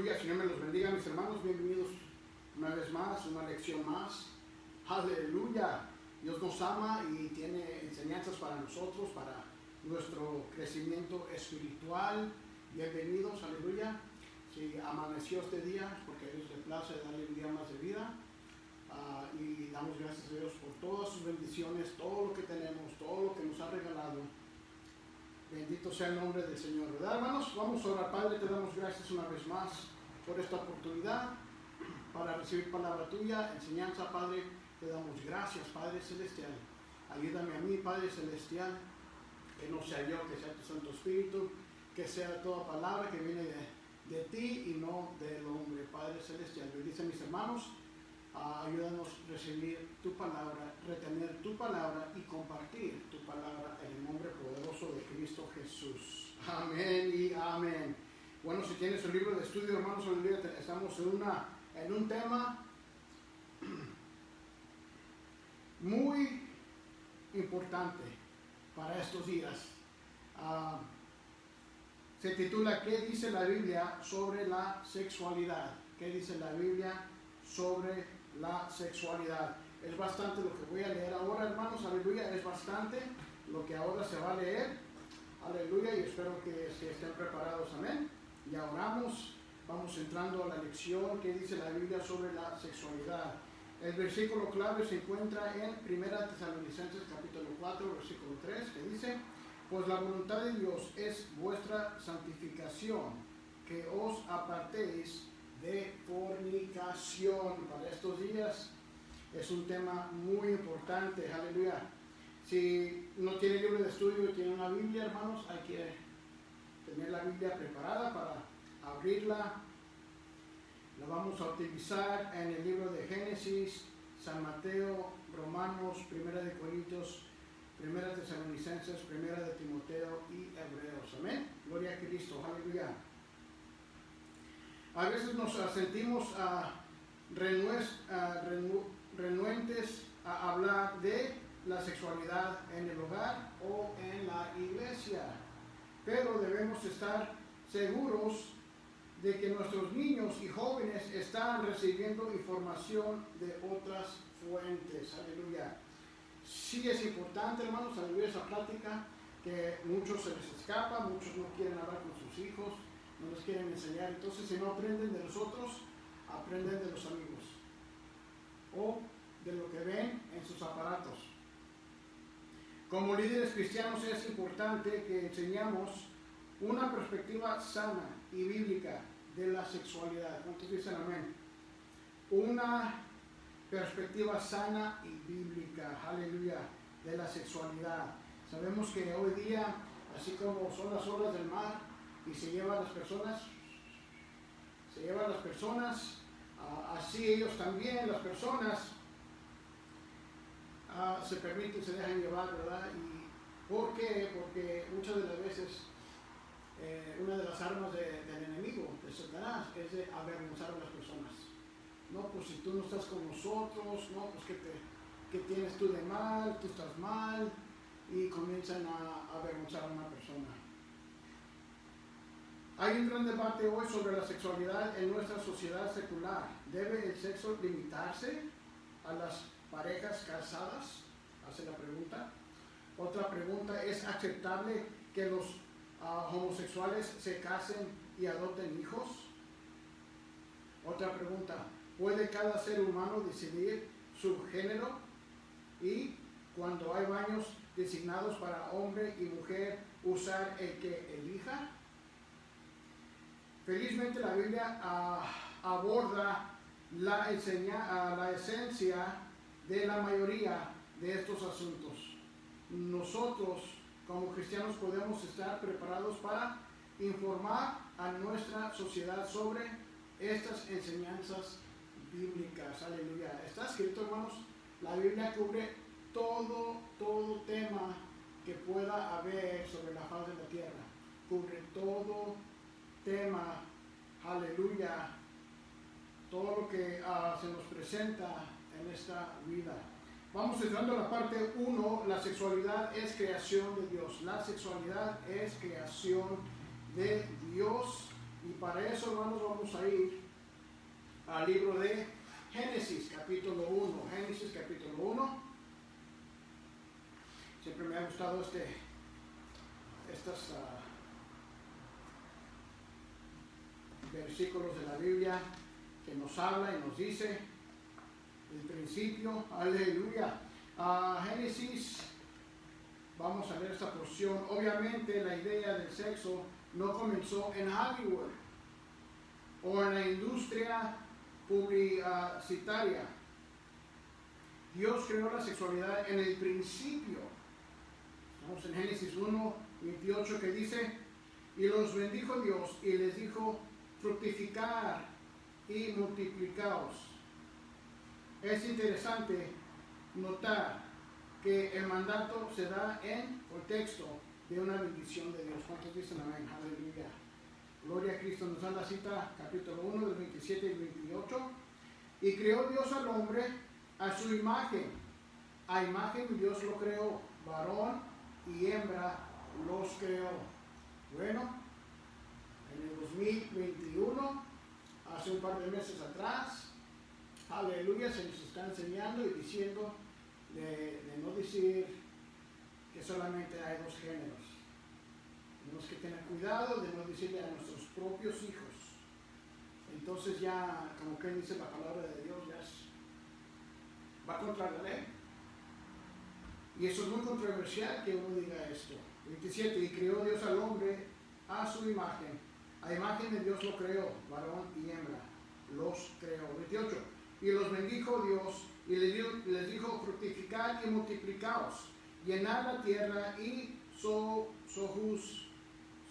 Aleluya, Señor me los bendiga, mis hermanos, bienvenidos una vez más, una lección más. Aleluya, Dios nos ama y tiene enseñanzas para nosotros, para nuestro crecimiento espiritual. Bienvenidos, aleluya. Si amaneció este día, porque a Dios le place darle un día más de vida. Y damos gracias a Dios por todas sus bendiciones, todo lo que tenemos, todo lo que nos ha regalado. Bendito sea el nombre del Señor, ¿verdad, hermanos? Vamos a orar. Padre, te damos gracias una vez más por esta oportunidad para recibir palabra tuya, enseñanza, Padre. Te damos gracias, Padre Celestial. Ayúdame a mí, Padre Celestial, que no sea yo, que sea tu Santo Espíritu, que sea toda palabra que viene de ti y no del hombre, Padre Celestial. Bendice a mis hermanos. Ayúdanos a recibir tu palabra, retener tu palabra y compartir tu palabra en el nombre poderoso de Cristo Jesús. Amén y amén. Bueno, si tienes el libro de estudio, hermanos, estamos en un tema muy importante para estos días. Se titula ¿Qué dice la Biblia sobre la sexualidad? ¿Qué dice la Biblia sobre la sexualidad? Es bastante lo que voy a leer ahora, hermanos, aleluya, es bastante lo que ahora se va a leer, aleluya, y espero que estén preparados, amén. Ya oramos, vamos entrando a la lección que dice la Biblia sobre la sexualidad. El versículo clave se encuentra en 1 Tesalonicenses capítulo 4, versículo 3, que dice: pues la voluntad de Dios es vuestra santificación, que os apartéis de fornicación. Para estos días es un tema muy importante, aleluya. Si no tiene libro de estudio y tiene una Biblia, hermanos, hay que tener la Biblia preparada para abrirla. La vamos a utilizar en el libro de Génesis, San Mateo, Romanos, 1 de Corintios, 1 Tesalonicenses, 1 de Timoteo y Hebreos. Amén. Gloria a Cristo, aleluya. A veces nos sentimos renuentes a hablar de la sexualidad en el hogar o en la iglesia, pero debemos estar seguros de que nuestros niños y jóvenes están recibiendo información de otras fuentes. Aleluya. Sí es importante, hermanos, aleluya, esa plática que muchos se les escapa, muchos no quieren hablar con sus hijos, no les quieren enseñar. Entonces, si no aprenden de nosotros, aprenden de los amigos o de lo que ven en sus aparatos. Como líderes cristianos es importante que enseñamos una perspectiva sana y bíblica de la sexualidad. ¿Cuántos dicen amén? Una perspectiva sana y bíblica, aleluya, de la sexualidad. Sabemos que hoy día, así como son las olas del mar y se llevan las personas, así ellos también, las personas, se permiten, se dejan llevar, ¿verdad? ¿Y por qué? Porque muchas de las veces una de las armas del enemigo, de Satanás, es de avergonzar a las personas. No, pues si tú no estás con nosotros, no, pues ¿qué tienes tú de mal? Tú estás mal, y comienzan a avergonzar a una persona. Hay un gran debate hoy sobre la sexualidad en nuestra sociedad secular. ¿Debe el sexo limitarse a las parejas casadas? Hace la pregunta. Otra pregunta: ¿es aceptable que los homosexuales se casen y adopten hijos? Otra pregunta: ¿puede cada ser humano decidir su género? Y cuando hay baños designados para hombre y mujer, usar el que elija. Felizmente la Biblia aborda la esencia de la mayoría de estos asuntos. Nosotros como cristianos podemos estar preparados para informar a nuestra sociedad sobre estas enseñanzas bíblicas. Aleluya. Está escrito, hermanos, la Biblia cubre todo tema que pueda haber sobre la faz de la tierra. Cubre todo tema, aleluya, todo lo que se nos presenta en esta vida. Vamos entrando a la parte 1, la sexualidad es creación de Dios. La sexualidad es creación de Dios Y para eso, hermanos, vamos a ir al libro de Génesis, capítulo 1. Génesis, capítulo 1. Siempre me ha gustado estos versículos de la Biblia que nos habla y nos dice el principio. Aleluya. Génesis, vamos a leer esta porción. Obviamente la idea del sexo no comenzó en Hollywood o en la industria publicitaria. Dios creó la sexualidad en el principio. Estamos en Génesis 1, 28, que dice: y los bendijo Dios y les dijo: fructificar y multiplicaos. Es interesante notar que el mandato se da en contexto de una bendición de Dios. ¿Cuántos dicen amén? Aleluya. Gloria a Cristo. Nos da la cita, capítulo 1, del 27 y 28. Y creó Dios al hombre a su imagen. A imagen Dios lo creó. Varón y hembra los creó. Bueno, en el 2021, hace un par de meses atrás, aleluya, se nos está enseñando y diciendo de no decir que solamente hay dos géneros. Tenemos que tener cuidado de no decirle a nuestros propios hijos. Entonces ya, como que dice la palabra de Dios, va contra la ley. Y eso es muy controversial que uno diga esto. 27, y creó Dios al hombre a su imagen. A imagen de Dios lo creó, varón y hembra los creó. 28, y los bendijo Dios y les dijo: fructificad y multiplicaos, llenad la tierra y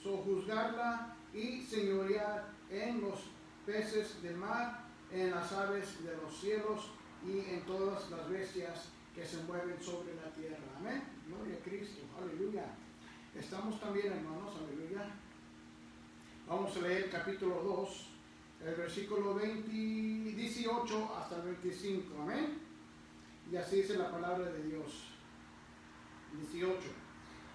sojuzgarla y señorear en los peces del mar, en las aves de los cielos y en todas las bestias que se mueven sobre la tierra. Amén. Gloria a Cristo. Aleluya. Estamos también, hermanos, aleluya. Vamos a leer capítulo 2, el versículo 18 hasta el 25. Amén. Y así dice la palabra de Dios. 18.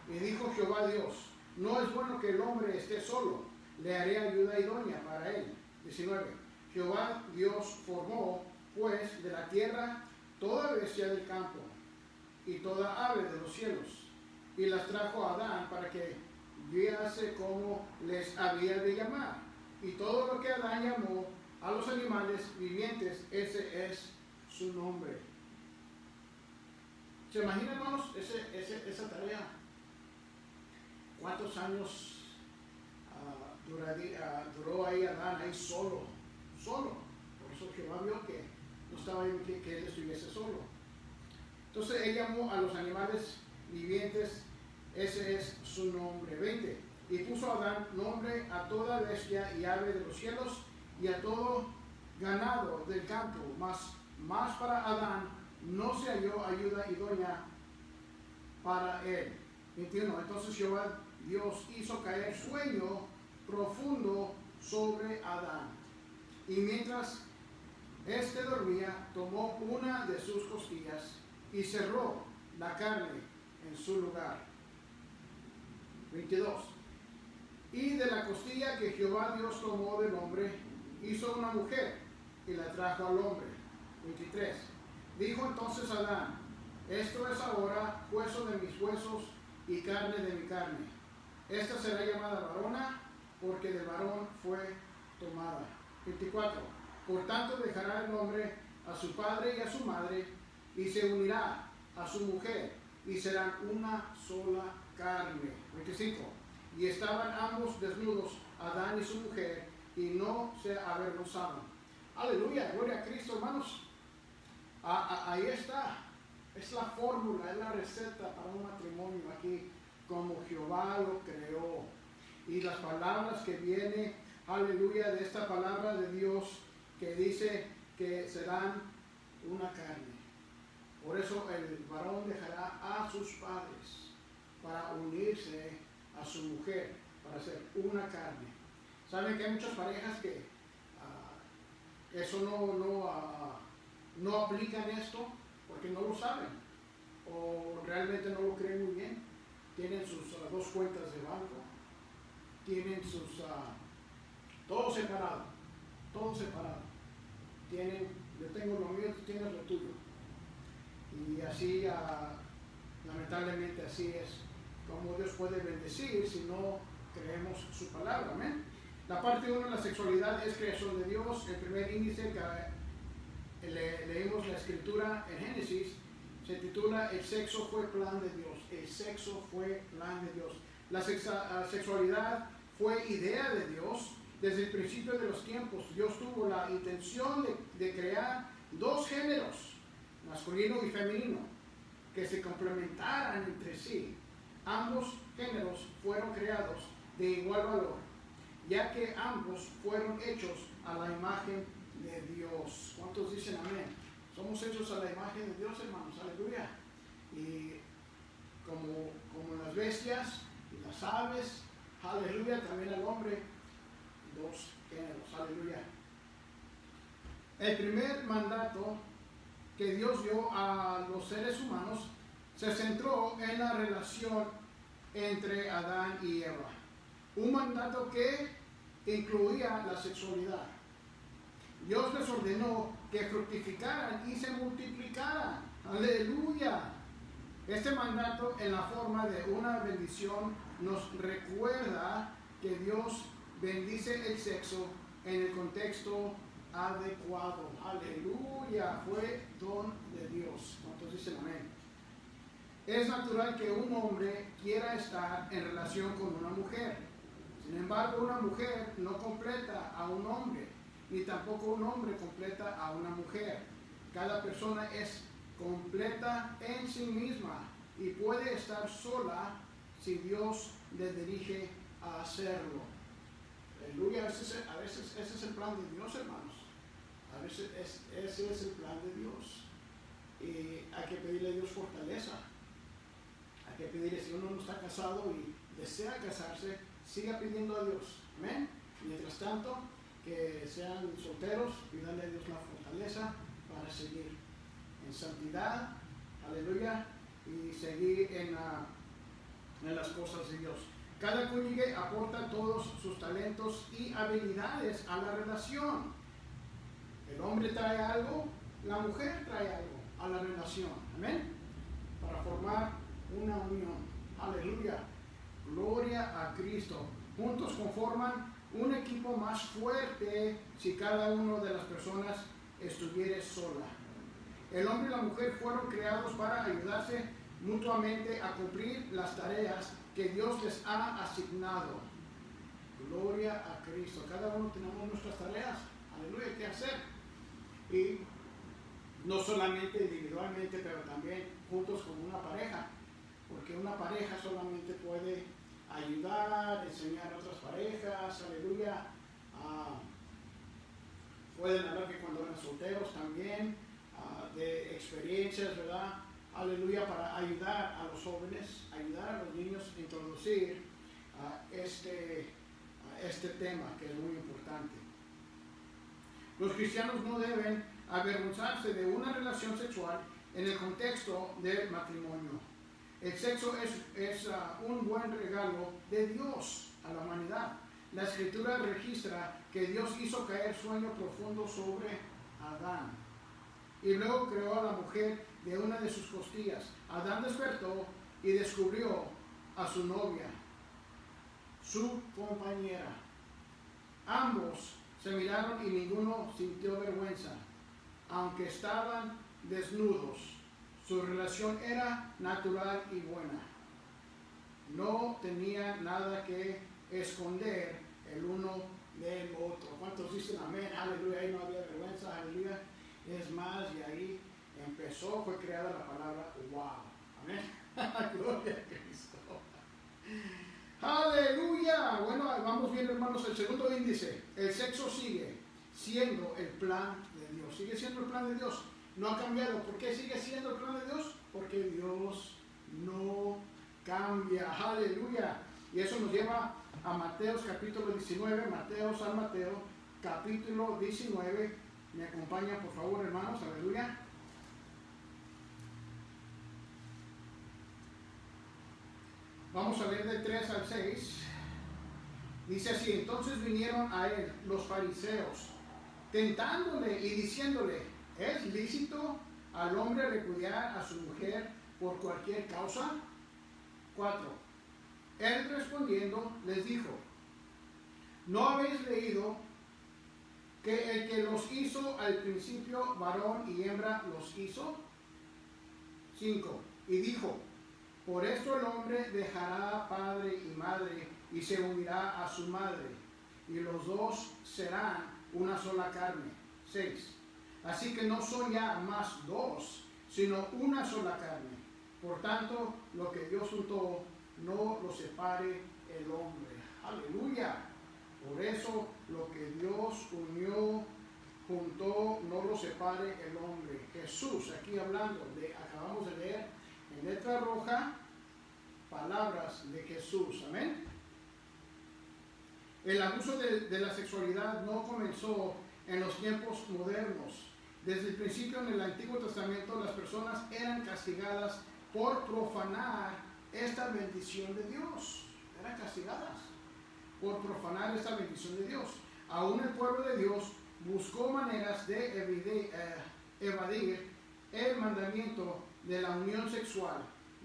Y dijo Jehová Dios: no es bueno que el hombre esté solo, le haré ayuda idónea para él. 19. Jehová Dios formó pues de la tierra toda bestia del campo y toda ave de los cielos, y las trajo a Adán para que viese cómo les había de llamar. Y todo lo que Adán llamó a los animales vivientes, ese es su nombre. ¿Se imaginan, hermanos, esa tarea? ¿Cuántos años duró ahí Adán, ahí solo? Por eso Jehová vio que no estaba bien que él estuviese solo. Entonces él llamó a los animales vivientes, ese es su nombre. 20. Y puso a Adán nombre a toda bestia y ave de los cielos y a todo ganado del campo, mas para Adán no se halló ayuda idónea para él. 21. Entonces Jehová Dios hizo caer sueño profundo sobre Adán, y mientras éste dormía, tomó una de sus costillas y cerró la carne en su lugar. 22. Y de la costilla que Jehová Dios tomó del hombre, hizo una mujer y la trajo al hombre. 23. Dijo entonces Adán: esto es ahora hueso de mis huesos y carne de mi carne. Esta será llamada varona, porque del varón fue tomada. 24. Por tanto dejará el hombre a su padre y a su madre, y se unirá a su mujer, y serán una sola carne. 25. Y estaban ambos desnudos, Adán y su mujer, y no se avergonzaban. Aleluya, gloria a Cristo, hermanos. Ahí está. Es la fórmula, es la receta para un matrimonio aquí, como Jehová lo creó. Y las palabras que vienen, aleluya, de esta palabra de Dios que dice que serán una carne. Por eso el varón dejará a sus padres para unirse a su mujer, para ser una carne. Saben que hay muchas parejas que eso no aplican esto porque no lo saben o realmente no lo creen muy bien. Tienen sus dos cuentas de banco, tienen todo separado, todo separado. Yo tengo lo mío, tú tienes lo tuyo. Y así, lamentablemente, así es como Dios puede bendecir si no creemos su palabra. Amén. La parte 1 de la sexualidad es creación de Dios. El primer índice que leímos la escritura en Génesis se titula El sexo fue plan de Dios. El sexo fue plan de Dios. La sexualidad fue idea de Dios. Desde el principio de los tiempos, Dios tuvo la intención de crear dos géneros, masculino y femenino, que se complementaran entre sí. Ambos géneros fueron creados de igual valor, ya que ambos fueron hechos a la imagen de Dios. ¿Cuántos dicen amén? Somos hechos a la imagen de Dios, hermanos, aleluya. Y como las bestias y las aves, aleluya, también al hombre, dos géneros, aleluya. El primer mandato que Dios dio a los seres humanos se centró en la relación entre Adán y Eva. Un mandato que incluía la sexualidad. Dios les ordenó que fructificaran y se multiplicaran. Aleluya. Este mandato en la forma de una bendición nos recuerda que Dios bendice el sexo en el contexto adecuado. Aleluya. Fue don de Dios. ¿Cuántos dicen amén? Es natural que un hombre quiera estar en relación con una mujer. Sin embargo, una mujer no completa a un hombre, ni tampoco un hombre completa a una mujer. Cada persona es completa en sí misma y puede estar sola si Dios le dirige a hacerlo. Aleluya. A veces ese es el plan de Dios, hermanos. A veces ese es el plan de Dios. Y hay que pedirle a Dios fortaleza. Hay que pedirle, si uno no está casado y desea casarse, siga pidiendo a Dios. Amén. Mientras tanto, que sean solteros, pídanle a Dios la fortaleza para seguir en santidad, aleluya, y seguir en las cosas de Dios. Cada cónyuge aporta todos sus talentos y habilidades a la relación. El hombre trae algo, la mujer trae algo a la relación. Amén. Para formar una unión. Aleluya. Gloria a Cristo. Juntos conforman un equipo más fuerte si cada una de las personas estuviera sola. El hombre y la mujer fueron creados para ayudarse mutuamente a cumplir las tareas que Dios les ha asignado. Gloria a Cristo. Cada uno tenemos nuestras tareas. Aleluya, ¿qué hacer? Y no solamente individualmente, pero también juntos como una pareja. Porque una pareja solamente puede ayudar, enseñar a otras parejas, aleluya. Pueden hablar que cuando eran solteros también, de experiencias, ¿verdad? Aleluya, para ayudar a los jóvenes, ayudar a los niños a introducir este tema que es muy importante. Los cristianos no deben avergonzarse de una relación sexual en el contexto del matrimonio. El sexo es un buen regalo de Dios a la humanidad. La escritura registra que Dios hizo caer sueño profundo sobre Adán y luego creó a la mujer de una de sus costillas. Adán despertó y descubrió a su novia, su compañera. Ambos se miraron y ninguno sintió vergüenza, aunque estaban desnudos. Su relación era natural y buena. No tenía nada que esconder el uno del otro. ¿Cuántos dicen amén? Aleluya, ahí no había vergüenza, aleluya. Es más, y ahí fue creada la palabra wow. Amén. Gloria a Cristo. Aleluya. Bueno, vamos bien, hermanos, el segundo índice. El sexo sigue siendo el plan de Dios. Sigue siendo el plan de Dios. No ha cambiado. ¿Por qué sigue siendo el plan de Dios? Porque Dios no cambia. Aleluya. Y eso nos lleva a Mateo capítulo 19. San Mateo capítulo 19. Me acompañan, por favor, hermanos. Aleluya. Vamos a leer de 3 al 6. Dice así: entonces vinieron a él los fariseos, tentándole y diciéndole: ¿es lícito al hombre repudiar a su mujer por cualquier causa? 4. Él respondiendo les dijo: ¿no habéis leído que el que los hizo al principio varón y hembra los hizo? 5. Y dijo: por esto el hombre dejará padre y madre y se unirá a su madre, y los dos serán una sola carne. 6. Así que no son ya más dos, sino una sola carne. Por tanto, lo que Dios juntó, no lo separe el hombre. Aleluya. Por eso, lo que Dios unió, juntó, no lo separe el hombre. Jesús, aquí hablando, acabamos de leer en letra roja, palabras de Jesús. Amén. El abuso de la sexualidad no comenzó en los tiempos modernos. Desde el principio, en el Antiguo Testamento, las personas eran castigadas por profanar esta bendición de Dios. Eran castigadas por profanar esta bendición de Dios. Aún el pueblo de Dios buscó maneras de evadir el mandamiento de la unión sexual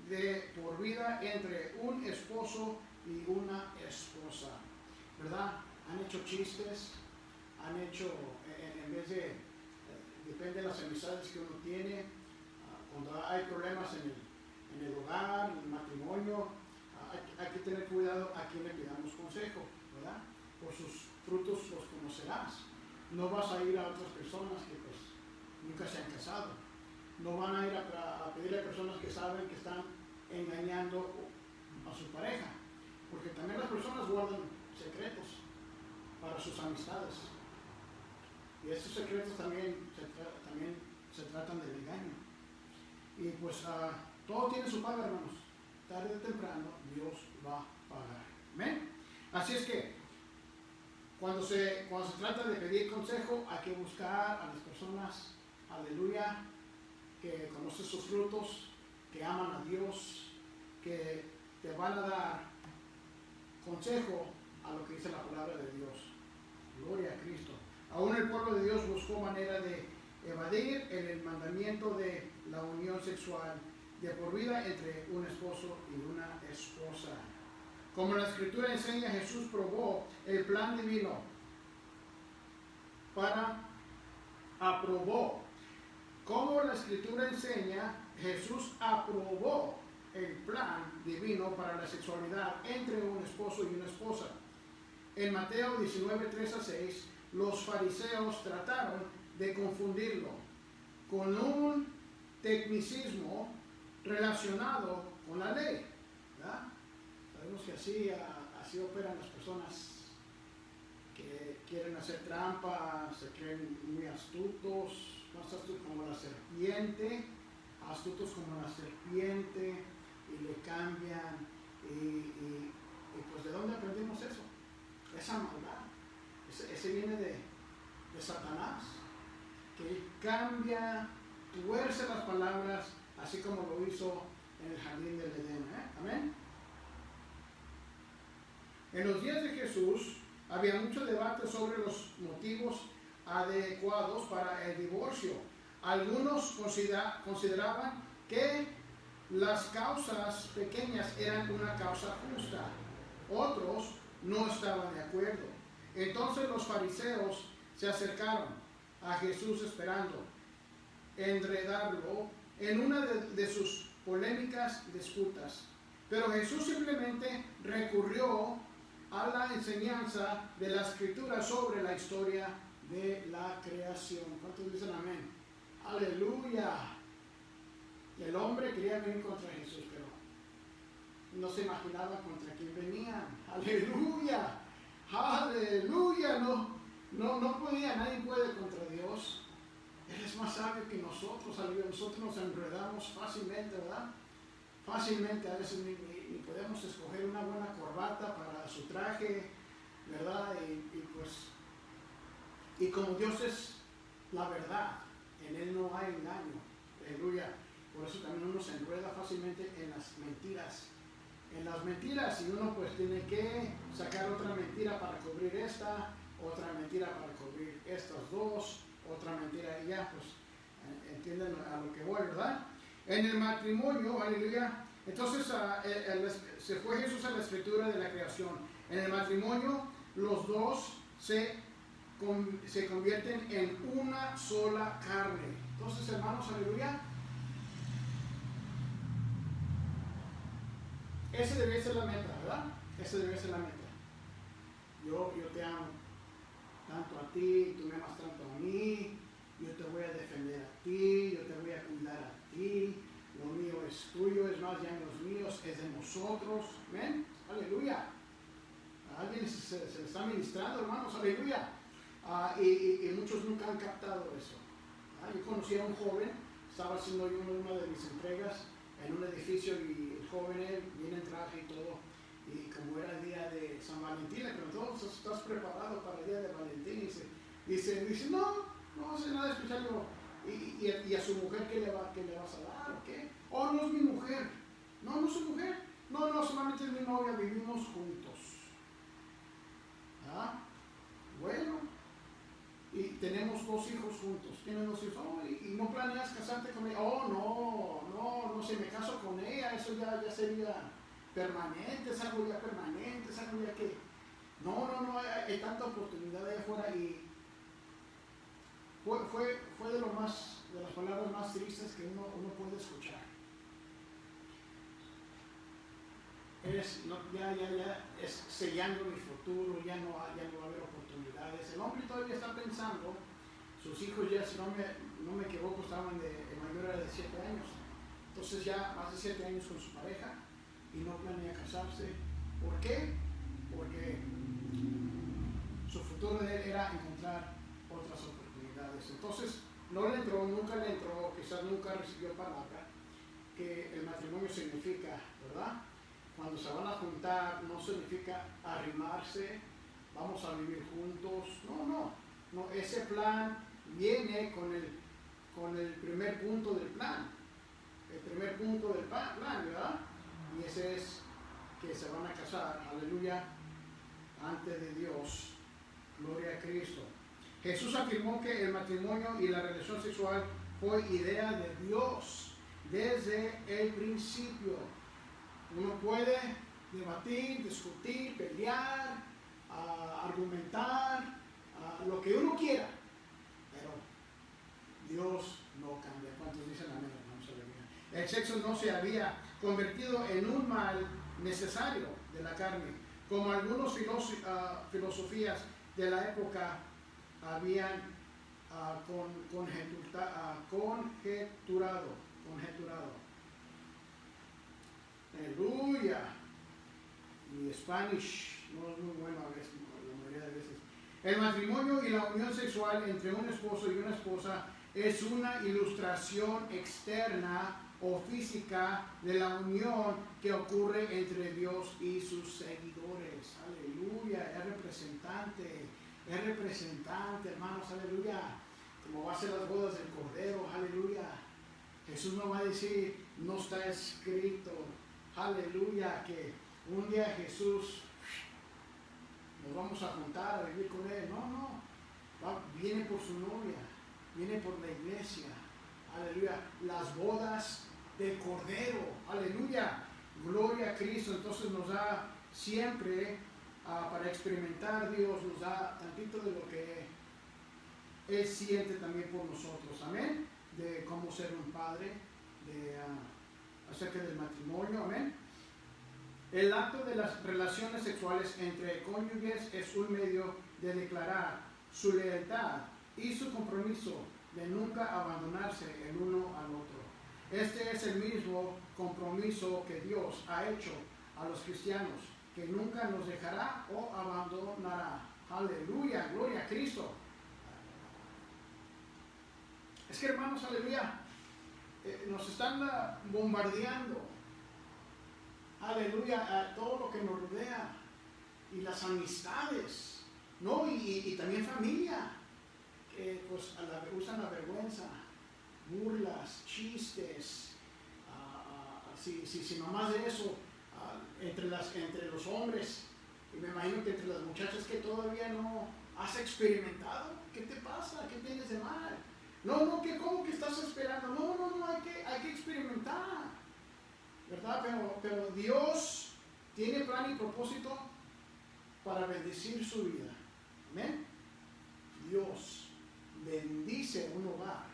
de por vida entre un esposo y una esposa. ¿Verdad? Han hecho chistes, han hecho, en vez de, depende de las amistades que uno tiene, cuando hay problemas en el hogar, en el matrimonio, hay que tener cuidado a quien le pidamos consejo, ¿verdad? Por sus frutos los conocerás. No vas a ir a otras personas que pues nunca se han casado. No van a ir a pedir a personas que saben que están engañando a su pareja, porque también las personas guardan secretos para sus amistades, y estos secretos también se tratan del engaño, y pues todo tiene su paga, hermanos. Tarde o temprano Dios va a pagar. ¿Amén? Así es que cuando se trata de pedir consejo, hay que buscar a las personas, aleluya, que conocen sus frutos, que aman a Dios, que te van a dar consejo a lo que dice la palabra de Dios. Gloria a Cristo. Aún el pueblo de Dios buscó manera de evadir el mandamiento de la unión sexual de por vida entre un esposo y una esposa. Como la Escritura enseña, Jesús aprobó el plan divino Como la Escritura enseña, Jesús aprobó el plan divino para la sexualidad entre un esposo y una esposa. En Mateo 19, 3-6, los fariseos trataron de confundirlo con un tecnicismo relacionado con la ley, ¿verdad? Sabemos que así operan las personas que quieren hacer trampa, se creen muy astutos, más astutos como la serpiente, y le cambian, y pues ¿de dónde aprendimos eso? Esa maldad, ese viene de Satanás, que cambia, tuerce las palabras, así como lo hizo en el jardín del Edén. Amén. En los días de Jesús había mucho debate sobre los motivos adecuados para el divorcio. Algunos consideraban que las causas pequeñas eran una causa justa. Otros no estaban de acuerdo. Entonces los fariseos se acercaron a Jesús esperando enredarlo en una de sus polémicas disputas. Pero Jesús simplemente recurrió a la enseñanza de la Escritura sobre la historia de la creación. ¿Cuántos dicen amén? Aleluya. El hombre quería venir contra Jesús, pero no se imaginaba contra quién venían. Aleluya. Aleluya. No podía, nadie puede contra Dios. Él es más sabio que nosotros. Aleluya. Nosotros nos enredamos fácilmente, ¿verdad? Fácilmente, a veces ni podemos escoger una buena corbata para su traje, ¿verdad? Y como Dios es la verdad, en Él no hay engaño. Aleluya. Por eso también uno se enreda fácilmente en las mentiras en las mentiras, y uno pues tiene que sacar otra mentira para cubrir esta, otra mentira para cubrir estas dos, otra mentira, y ya pues entienden a lo que voy, ¿verdad? En el matrimonio, aleluya, entonces se fue Jesús a la escritura de la creación. En el matrimonio los dos se convierten en una sola carne. Entonces, hermanos, aleluya, ese debe ser la meta, ¿verdad? Ese debe ser la meta. Yo te amo tanto a ti, tú me amas tanto a mí, yo te voy a defender a ti, yo te voy a cuidar a ti, lo mío es tuyo, es más, ya no es mío, es de nosotros. Amén, aleluya. A alguien se le está ministrando, hermanos, aleluya. Y muchos nunca han captado eso. Yo conocí a un joven, estaba haciendo yo una de mis entregas en un edificio, y el joven viene en traje y todo, y como era el día de San Valentín, le preguntó: ¿estás preparado para el día de Valentín? Y dice, no hace nada especial. Y a su mujer, ¿qué le vas a dar o qué? Oh, no es mi mujer. No es su mujer. No, solamente es mi novia, vivimos juntos. Bueno, y tenemos 2 hijos juntos. Tienes 2 hijos. Oh, y no planeas casarte con ella. Oh, no, si me caso con ella, eso ya sería permanente, es algo ya permanente, es algo ya que... No, hay tanta oportunidad allá afuera. Y fue de las palabras más tristes que uno puede escuchar. Es sellando mi futuro, ya no va a haber oportunidades. El hombre todavía está pensando, sus hijos ya, si no me equivoco, estaban el mayor era de 7 años. Entonces ya más de 7 años con su pareja y no planea casarse. ¿Por qué? Porque su futuro de él era encontrar otras oportunidades. Entonces nunca le entró, quizás nunca recibió palabra que el matrimonio significa, ¿verdad? Cuando se van a juntar, no significa arrimarse, vamos a vivir juntos. No, ese plan viene con el primer punto del plan. El primer punto del plan, ¿verdad? Y ese es que se van a casar, aleluya, ante de Dios. Gloria a Cristo. Jesús afirmó que el matrimonio y la relación sexual fue idea de Dios desde el principio. Uno puede debatir, discutir, pelear, argumentar, lo que uno quiera, pero Dios no cambia. ¿Cuántos dicen amén, hermanos? Aleluya. El sexo no se había convertido en un mal necesario de la carne, como algunos filosofías de la época habían conjeturado. Aleluya. Mi Spanish no es muy bueno a veces, la mayoría de veces. El matrimonio y la unión sexual entre un esposo y una esposa es una ilustración externa o física de la unión que ocurre entre Dios y sus seguidores. Aleluya. Es representante, hermanos, aleluya. Como va a ser las bodas del Cordero, aleluya. Jesús no va a decir, no está escrito, aleluya, que un día Jesús nos vamos a juntar a vivir con Él. No, viene por su novia, viene por la iglesia, aleluya, las bodas del Cordero, aleluya, gloria a Cristo. Entonces nos da siempre para experimentar Dios, nos da tantito de lo que Él siente también por nosotros, amén, de cómo ser un padre, acerca del matrimonio, amén. El acto de las relaciones sexuales entre cónyuges es un medio de declarar su lealtad y su compromiso de nunca abandonarse el uno al otro. Este es el mismo compromiso que Dios ha hecho a los cristianos, que nunca nos dejará o abandonará. Aleluya, gloria a Cristo. Es que, hermanos, aleluya, nos están bombardeando, aleluya, a todo lo que nos rodea, y las amistades, ¿no? Y también familia, que pues usan la vergüenza, burlas, chistes, si nomás de eso entre los hombres, y me imagino que entre las muchachas que todavía no has experimentado. ¿Qué te pasa? ¿Qué tienes de mal? No, ¿cómo que estás esperando? No, hay que experimentar, ¿verdad? Pero Dios tiene plan y propósito para bendecir su vida. Amén. Dios bendice un hogar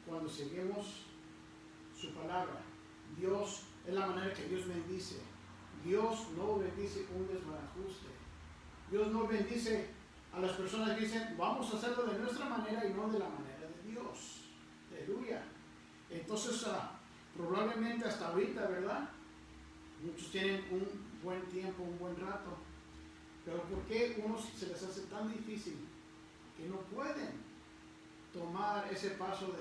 cuando seguimos su palabra. Dios es la manera que Dios bendice. Dios no bendice un desbarajuste. Dios no bendice a las personas que dicen, vamos a hacerlo de nuestra manera y no de la manera de Dios. Aleluya. Entonces, probablemente hasta ahorita, ¿verdad? Muchos tienen un buen tiempo, un buen rato. Pero ¿por qué unos se les hace tan difícil que no pueden tomar ese paso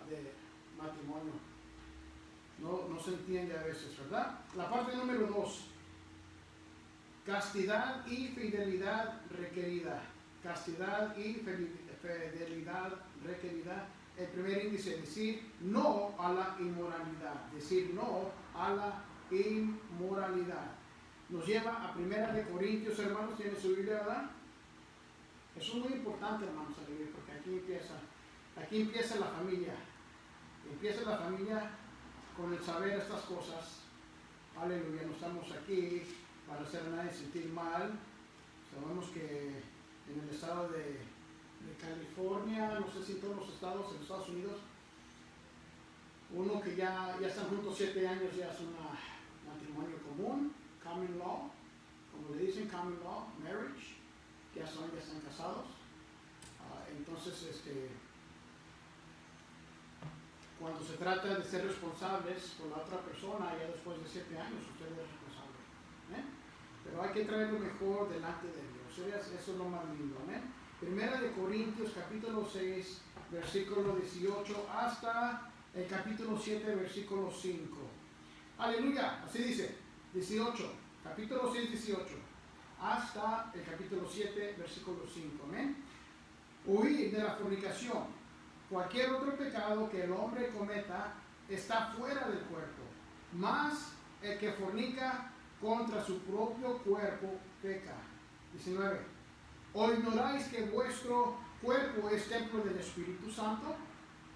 de matrimonio? No se entiende a veces, ¿verdad? La parte número 2. Castidad y fidelidad requerida. Castidad y fidelidad requerida. El primer índice, decir no a la inmoralidad. Decir no a la inmoralidad. Nos lleva a 1 Corintios, hermanos, ¿tiene su Biblia, verdad? Eso es muy importante, hermanos, a leer, porque aquí empieza la familia. Empieza la familia con el saber estas cosas. Aleluya, no estamos aquí para hacer a nadie sentir mal. Sabemos que en el estado de California, no sé si en todos los estados, en los Estados Unidos, uno que ya están juntos 7 años ya es un matrimonio común, common law, como le dicen, common law, marriage, ya están casados. Entonces, cuando se trata de ser responsables por la otra persona, ya después de 7 años, usted es responsable. ¿Eh? Pero hay que traer lo mejor delante de Dios. Eso es lo más lindo. ¿Eh? 1 Corintios capítulo 6, versículo 18, hasta el capítulo 7, versículo 5. Aleluya, así dice, 18, capítulo 6, 18, hasta el capítulo 7, versículo 5. ¿Eh? Huir de la fornicación. Cualquier otro pecado que el hombre cometa está fuera del cuerpo, mas el que fornica contra su propio cuerpo peca. 19. ¿O ignoráis que vuestro cuerpo es templo del Espíritu Santo?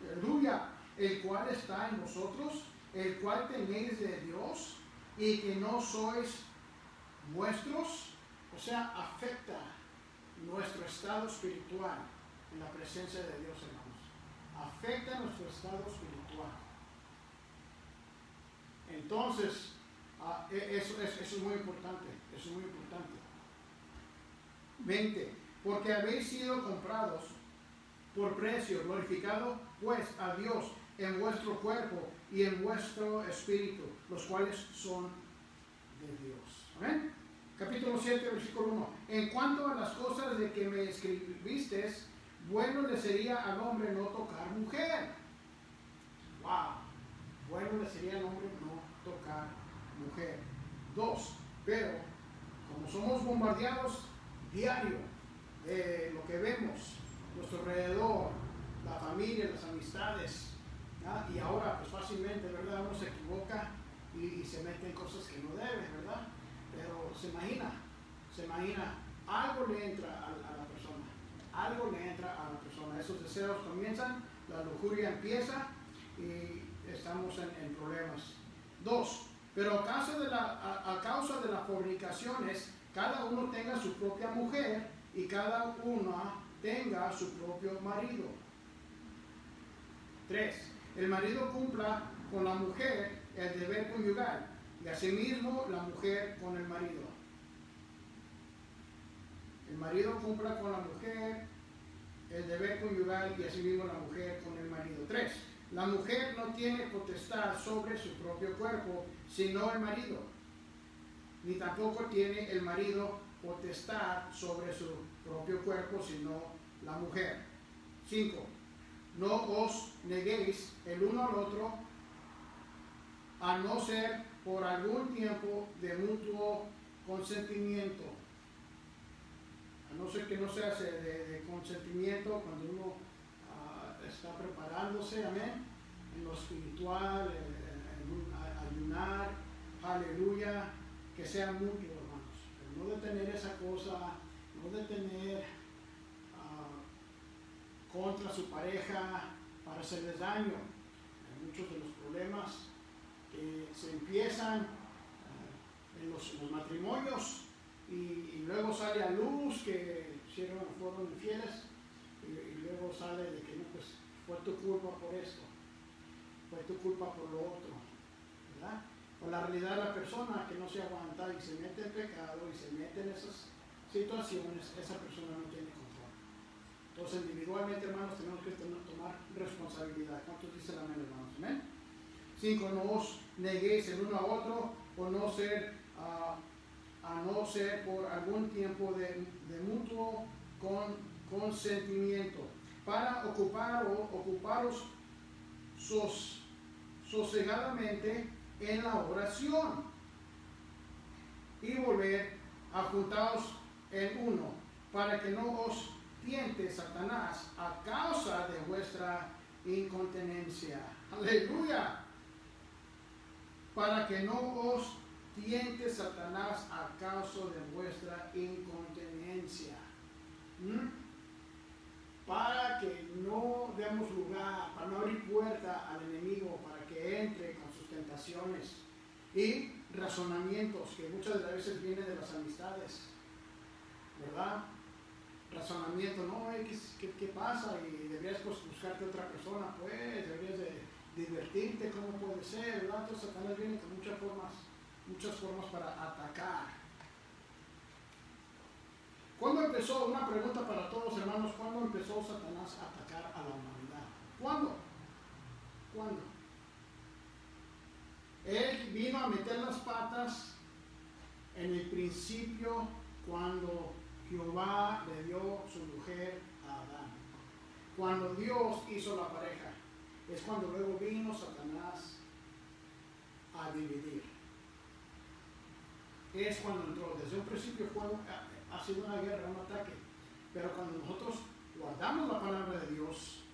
Aleluya. El cual está en vosotros, el cual tenéis de Dios, y que no sois vuestros. O sea, afecta nuestro estado espiritual en la presencia de Dios, hermanos. Afecta nuestro estado espiritual. Entonces, eso es muy importante. Eso es muy importante. 20. Porque habéis sido comprados por precio, glorificado pues a Dios en vuestro cuerpo y en vuestro espíritu, los cuales son de Dios. Amén. Capítulo 7, versículo 1. En cuanto a las cosas de que me escribiste, bueno le sería al hombre no tocar mujer. Wow. Bueno le sería al hombre no tocar mujer. 2. Pero, como somos bombardeados diario de lo que vemos a nuestro alrededor, la familia, las amistades, ¿ya? Y ahora pues fácilmente, ¿verdad? Uno se equivoca y se mete en cosas que no debe, ¿verdad? Pero se imagina, algo le entra a la persona. Algo le entra a la persona. Esos deseos comienzan, la lujuria empieza y estamos en problemas. 2. Pero a causa de las fornicaciones, cada uno tenga su propia mujer y cada una tenga su propio marido. 3. El marido cumpla con la mujer el deber conyugal y asimismo la mujer con el marido. El marido cumpla con la mujer el deber conyugal y asimismo la mujer con el marido. 3. La mujer no tiene potestad sobre su propio cuerpo, sino el marido. Ni tampoco tiene el marido potestad sobre su propio cuerpo, sino la mujer. 5. No os neguéis el uno al otro, a no ser por algún tiempo de mutuo consentimiento. A no ser que no se hace de consentimiento cuando uno está preparándose, amén, en lo espiritual, en ayunar, aleluya, que sea mutuo, hermanos. Pero no de tener esa cosa, no de tener contra su pareja para hacerles daño. Hay muchos de los problemas que se empiezan en los matrimonios y luego sale a luz que fueron infieles y luego sale de que no, pues fue tu culpa por esto, fue tu culpa por lo otro, ¿verdad? O la realidad de la persona que no se aguanta y se mete en pecado y se mete en esas situaciones, esa persona no tiene control. Entonces individualmente, hermanos, tenemos que tomar responsabilidad. ¿Cuántos dicen amén, hermanos? ¿Amén? 5. No os neguéis el uno a otro por no ser a no ser por algún tiempo de mutuo consentimiento, para ocuparos sosegadamente en la oración y volver a juntaros en uno, para que no os tiente Satanás a causa de vuestra incontinencia. Aleluya. Para que no os tiente Satanás a causa de vuestra incontinencia. Para que no demos lugar, para no abrir puerta al enemigo, para que entre con sus tentaciones y razonamientos que muchas de las veces vienen de las amistades, ¿verdad? Razonamiento, no, ¿qué pasa? Y deberías buscarte otra persona, pues, deberías de divertirte, ¿cómo puede ser? ¿Verdad? Entonces Satanás viene con muchas formas para atacar. ¿Cuándo empezó? Una pregunta para todos, hermanos. ¿Cuándo empezó Satanás a atacar a la humanidad? ¿Cuándo? Él vino a meter las patas en el principio cuando Jehová le dio su mujer a Adán. Cuando Dios hizo la pareja, es cuando luego vino Satanás a dividir. Es cuando entró. Desde un principio ha sido una guerra, un ataque. Pero cuando nosotros guardamos la palabra de Dios,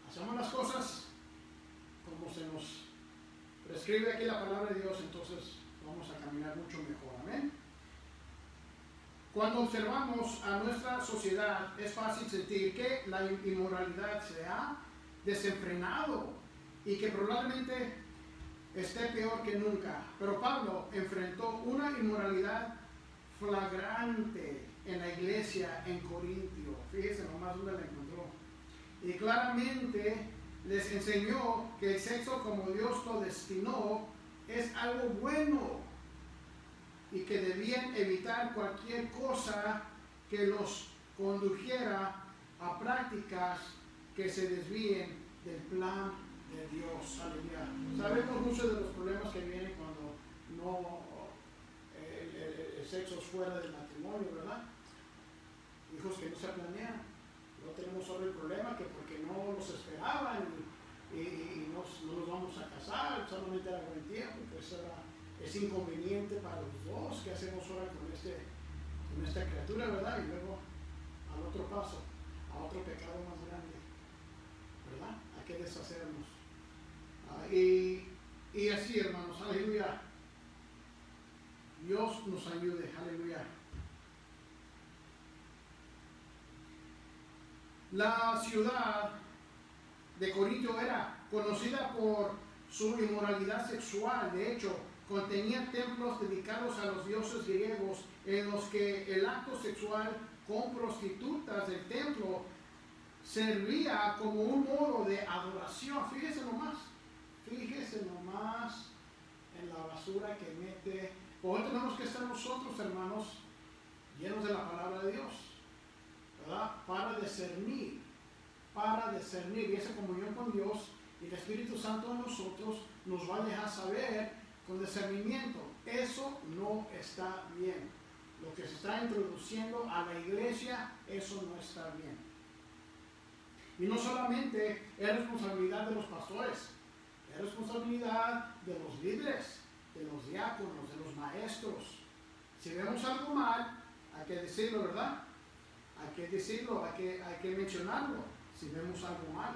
hacemos las cosas como se nos prescribe aquí la palabra de Dios, entonces vamos a caminar mucho mejor. Amén. Cuando observamos a nuestra sociedad, es fácil sentir que la inmoralidad se ha desenfrenado y que probablemente esté peor que nunca. Pero Pablo enfrentó una inmoralidad flagrante en la iglesia en Corintio. Fíjense nomás dónde la encontró. Y claramente les enseñó que el sexo como Dios lo destinó es algo bueno y que debían evitar cualquier cosa que los condujera a prácticas que se desvíen del plan de Dios. Aleluya. Sabemos muchos de los problemas que vienen cuando el sexo es fuera del matrimonio, ¿verdad? Hijos que no se planean. No tenemos solo el problema que porque no los esperaban y no los vamos a casar, solamente era buen tiempo, pues es inconveniente para los dos. ¿Qué hacemos ahora con esta criatura, verdad? Y luego al otro paso, a otro pecado más grande, ¿verdad? Hay que deshacernos. Y así, hermanos, aleluya. Dios nos ayude, aleluya. La ciudad de Corinto era conocida por su inmoralidad sexual. De hecho, contenía templos dedicados a los dioses griegos en los que el acto sexual con prostitutas del templo servía como un modo de adoración. Fíjese nomás en la basura que mete. Por eso tenemos que estar nosotros, hermanos, llenos de la palabra de Dios, ¿verdad? Para discernir, y esa comunión con Dios y el Espíritu Santo en nosotros nos va a dejar saber con discernimiento. Eso no está bien. Lo que se está introduciendo a la iglesia, eso no está bien. Y no solamente es responsabilidad de los pastores, es responsabilidad de los líderes, de los diáconos, de los maestros. Si vemos algo mal, hay que decirlo, ¿verdad? Hay que decirlo, hay que mencionarlo si vemos algo mal.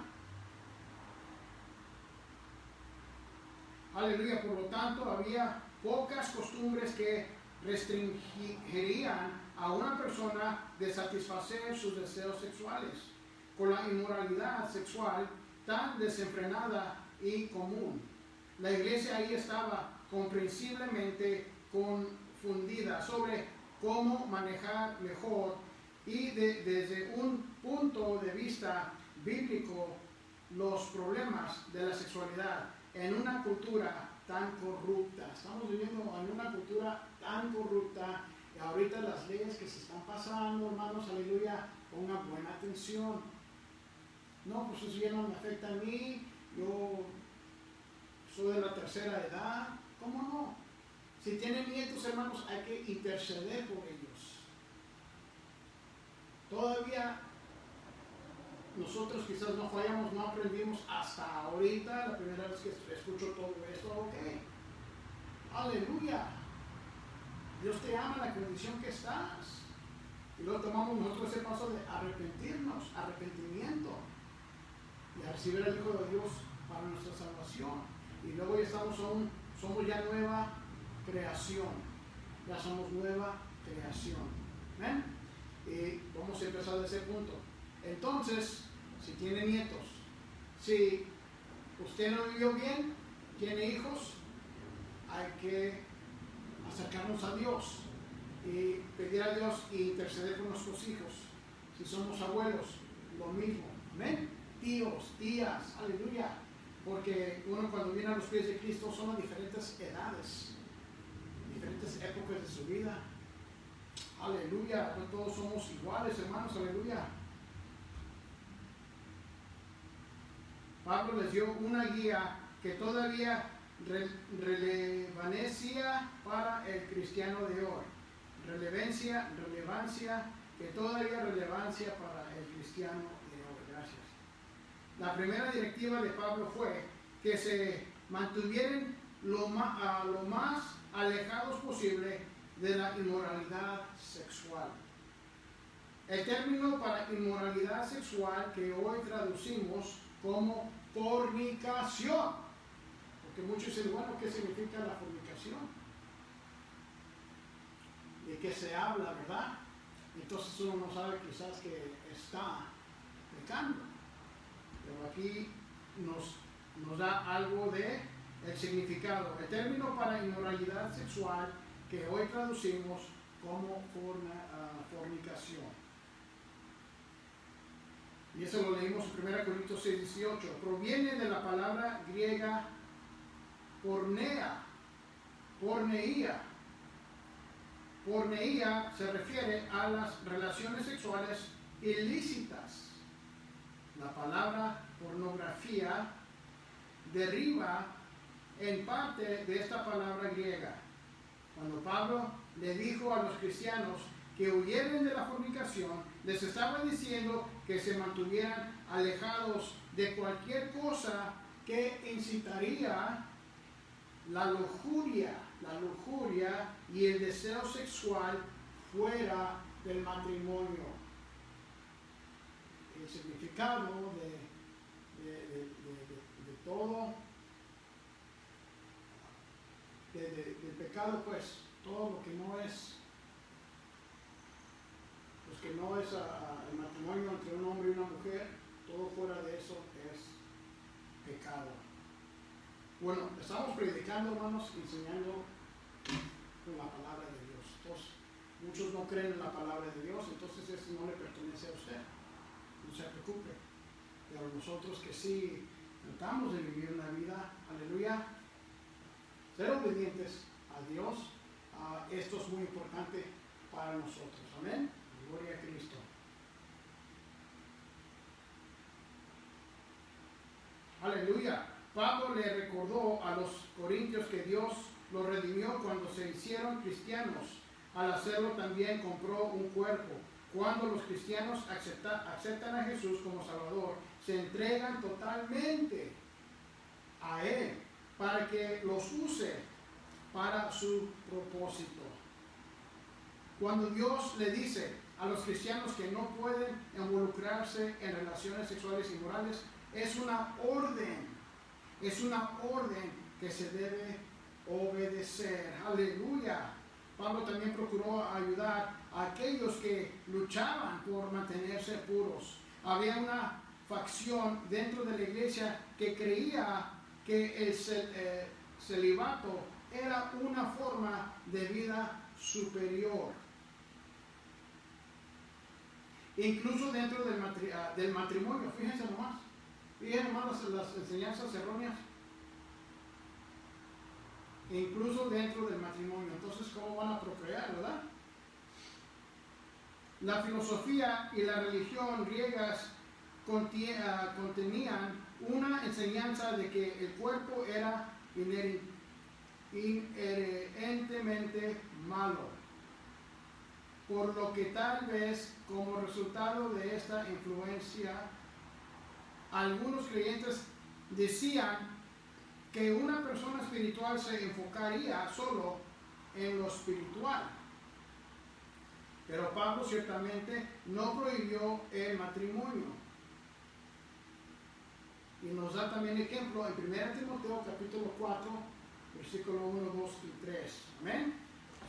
Aleluya. Por lo tanto, había pocas costumbres que restringirían a una persona de satisfacer sus deseos sexuales, con la inmoralidad sexual tan desenfrenada y común. La iglesia ahí estaba comprensiblemente confundida sobre cómo manejar mejor y desde un punto de vista bíblico los problemas de la sexualidad en una cultura tan corrupta. Estamos viviendo en una cultura tan corrupta y ahorita las leyes que se están pasando, hermanos, aleluya, pongan buena atención. No, pues eso ya no me afecta a mí, yo soy de la tercera edad. ¿Cómo no? Si tienen nietos, hermanos, hay que interceder por ellos. Todavía nosotros quizás no fallamos, no aprendimos hasta ahorita, la primera vez que escucho todo esto, ok. Aleluya. Dios te ama en la condición que estás. Y luego tomamos nosotros ese paso de arrepentirnos, arrepentimiento. Y a recibir al Hijo de Dios para nuestra salvación. Y luego ya somos ya nueva creación. Ya somos nueva creación. ¿Ven? Y vamos a empezar de ese punto. Entonces, si tiene nietos, si usted no vivió bien, tiene hijos, hay que acercarnos a Dios y pedir a Dios e interceder por nuestros hijos. Si somos abuelos, lo mismo. ¿Ven? Tíos, tías, aleluya. Porque uno cuando viene a los pies de Cristo son a diferentes edades, diferentes épocas de su vida. Aleluya. No todos somos iguales, hermanos, aleluya. Pablo les dio una guía que todavía relevancia para el cristiano de hoy. Relevancia que todavía relevancia para el cristiano de hoy. Gracias. La primera directiva de Pablo fue que se mantuvieran lo más alejados posible de la inmoralidad sexual. El término para inmoralidad sexual que hoy traducimos como fornicación, porque muchos dicen, bueno, ¿qué significa la fornicación? ¿De qué se habla, verdad? Entonces uno no sabe quizás que está pecando, pero aquí nos da algo de el significado. El término para inmoralidad sexual que hoy traducimos como fornicación. Y eso lo leímos en 1 Corintios 6:18. Proviene de la palabra griega porneia. Porneia se refiere a las relaciones sexuales ilícitas. La palabra pornografía deriva en parte de esta palabra griega. Cuando Pablo le dijo a los cristianos que huyeran de la fornicación, les estaba diciendo que se mantuvieran alejados de cualquier cosa que incitaría la lujuria y el deseo sexual fuera del matrimonio. El significado de todo, del pecado, pues, todo lo que no es, pues que no es el matrimonio entre un hombre y una mujer, todo fuera de eso es pecado. Bueno, estamos predicando, hermanos, enseñando con la palabra de Dios. Entonces, muchos no creen en la palabra de Dios, entonces eso no le pertenece a usted. No se preocupe. Pero nosotros que sí tratamos de vivir una vida, aleluya, ser obedientes a Dios, esto es muy importante para nosotros. Amén. Gloria a Cristo. Aleluya. Pablo le recordó a los corintios que Dios los redimió cuando se hicieron cristianos. Al hacerlo también compró un cuerpo. Cuando los cristianos aceptan a Jesús como Salvador, se entregan totalmente a Él para que los use para su propósito. Cuando Dios le dice a los cristianos que no pueden involucrarse en relaciones sexuales inmorales, es una orden que se debe obedecer. Aleluya. Pablo también procuró ayudar a aquellos que luchaban por mantenerse puros. Había una facción dentro de la iglesia que creía que el celibato era una forma de vida superior. Incluso dentro del matrimonio, fíjense nomás las enseñanzas erróneas. Incluso dentro del matrimonio. Entonces, ¿cómo van a procrear, verdad? La filosofía y la religión griegas contenían una enseñanza de que el cuerpo era inherentemente malo, por lo que tal vez como resultado de esta influencia, algunos creyentes decían que una persona espiritual se enfocaría solo en lo espiritual. Pero Pablo ciertamente no prohibió el matrimonio. Y nos da también ejemplo en 1 Timoteo capítulo 4, versículo 1, 2 y 3. Amén.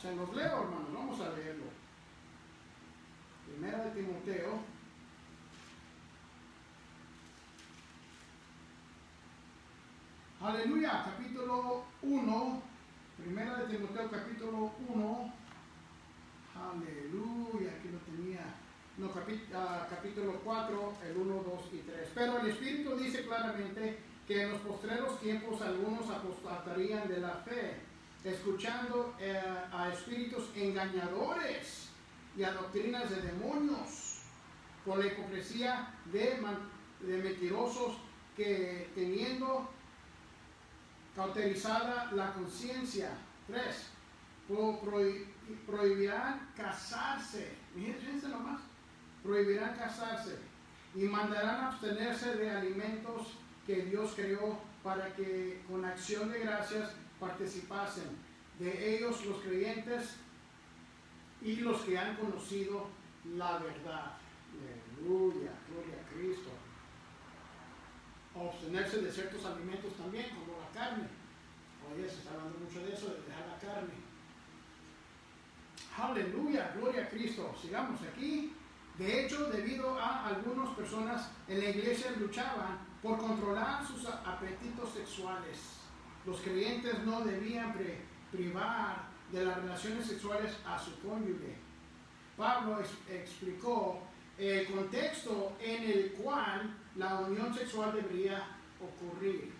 Se los leo, hermanos, vamos a leerlo. 1 Timoteo. Aleluya, capítulo 1, 1 Timoteo capítulo 1. Aleluya, aquí lo tenía. No, capítulo 4, el 1, 2 y 3. Pero el Espíritu dice claramente que en los postreros tiempos algunos apostatarían de la fe, escuchando a espíritus engañadores y a doctrinas de demonios, por la hipocresía de mentirosos que teniendo cauterizada la conciencia. 3. Prohibirán casarse. Fíjense nomás. Prohibirán casarse y mandarán abstenerse de alimentos que Dios creó para que con acción de gracias participasen de ellos los creyentes y los que han conocido la verdad. Aleluya, gloria a Cristo. Abstenerse de ciertos alimentos también, como la carne. Hoy se está hablando mucho de eso, de dejar la carne. Aleluya, gloria a Cristo. Sigamos aquí. De hecho, debido a algunas personas en la iglesia luchaban por controlar sus apetitos sexuales, los creyentes no debían privar de las relaciones sexuales a su cónyuge. Pablo explicó el contexto en el cual la unión sexual debería ocurrir.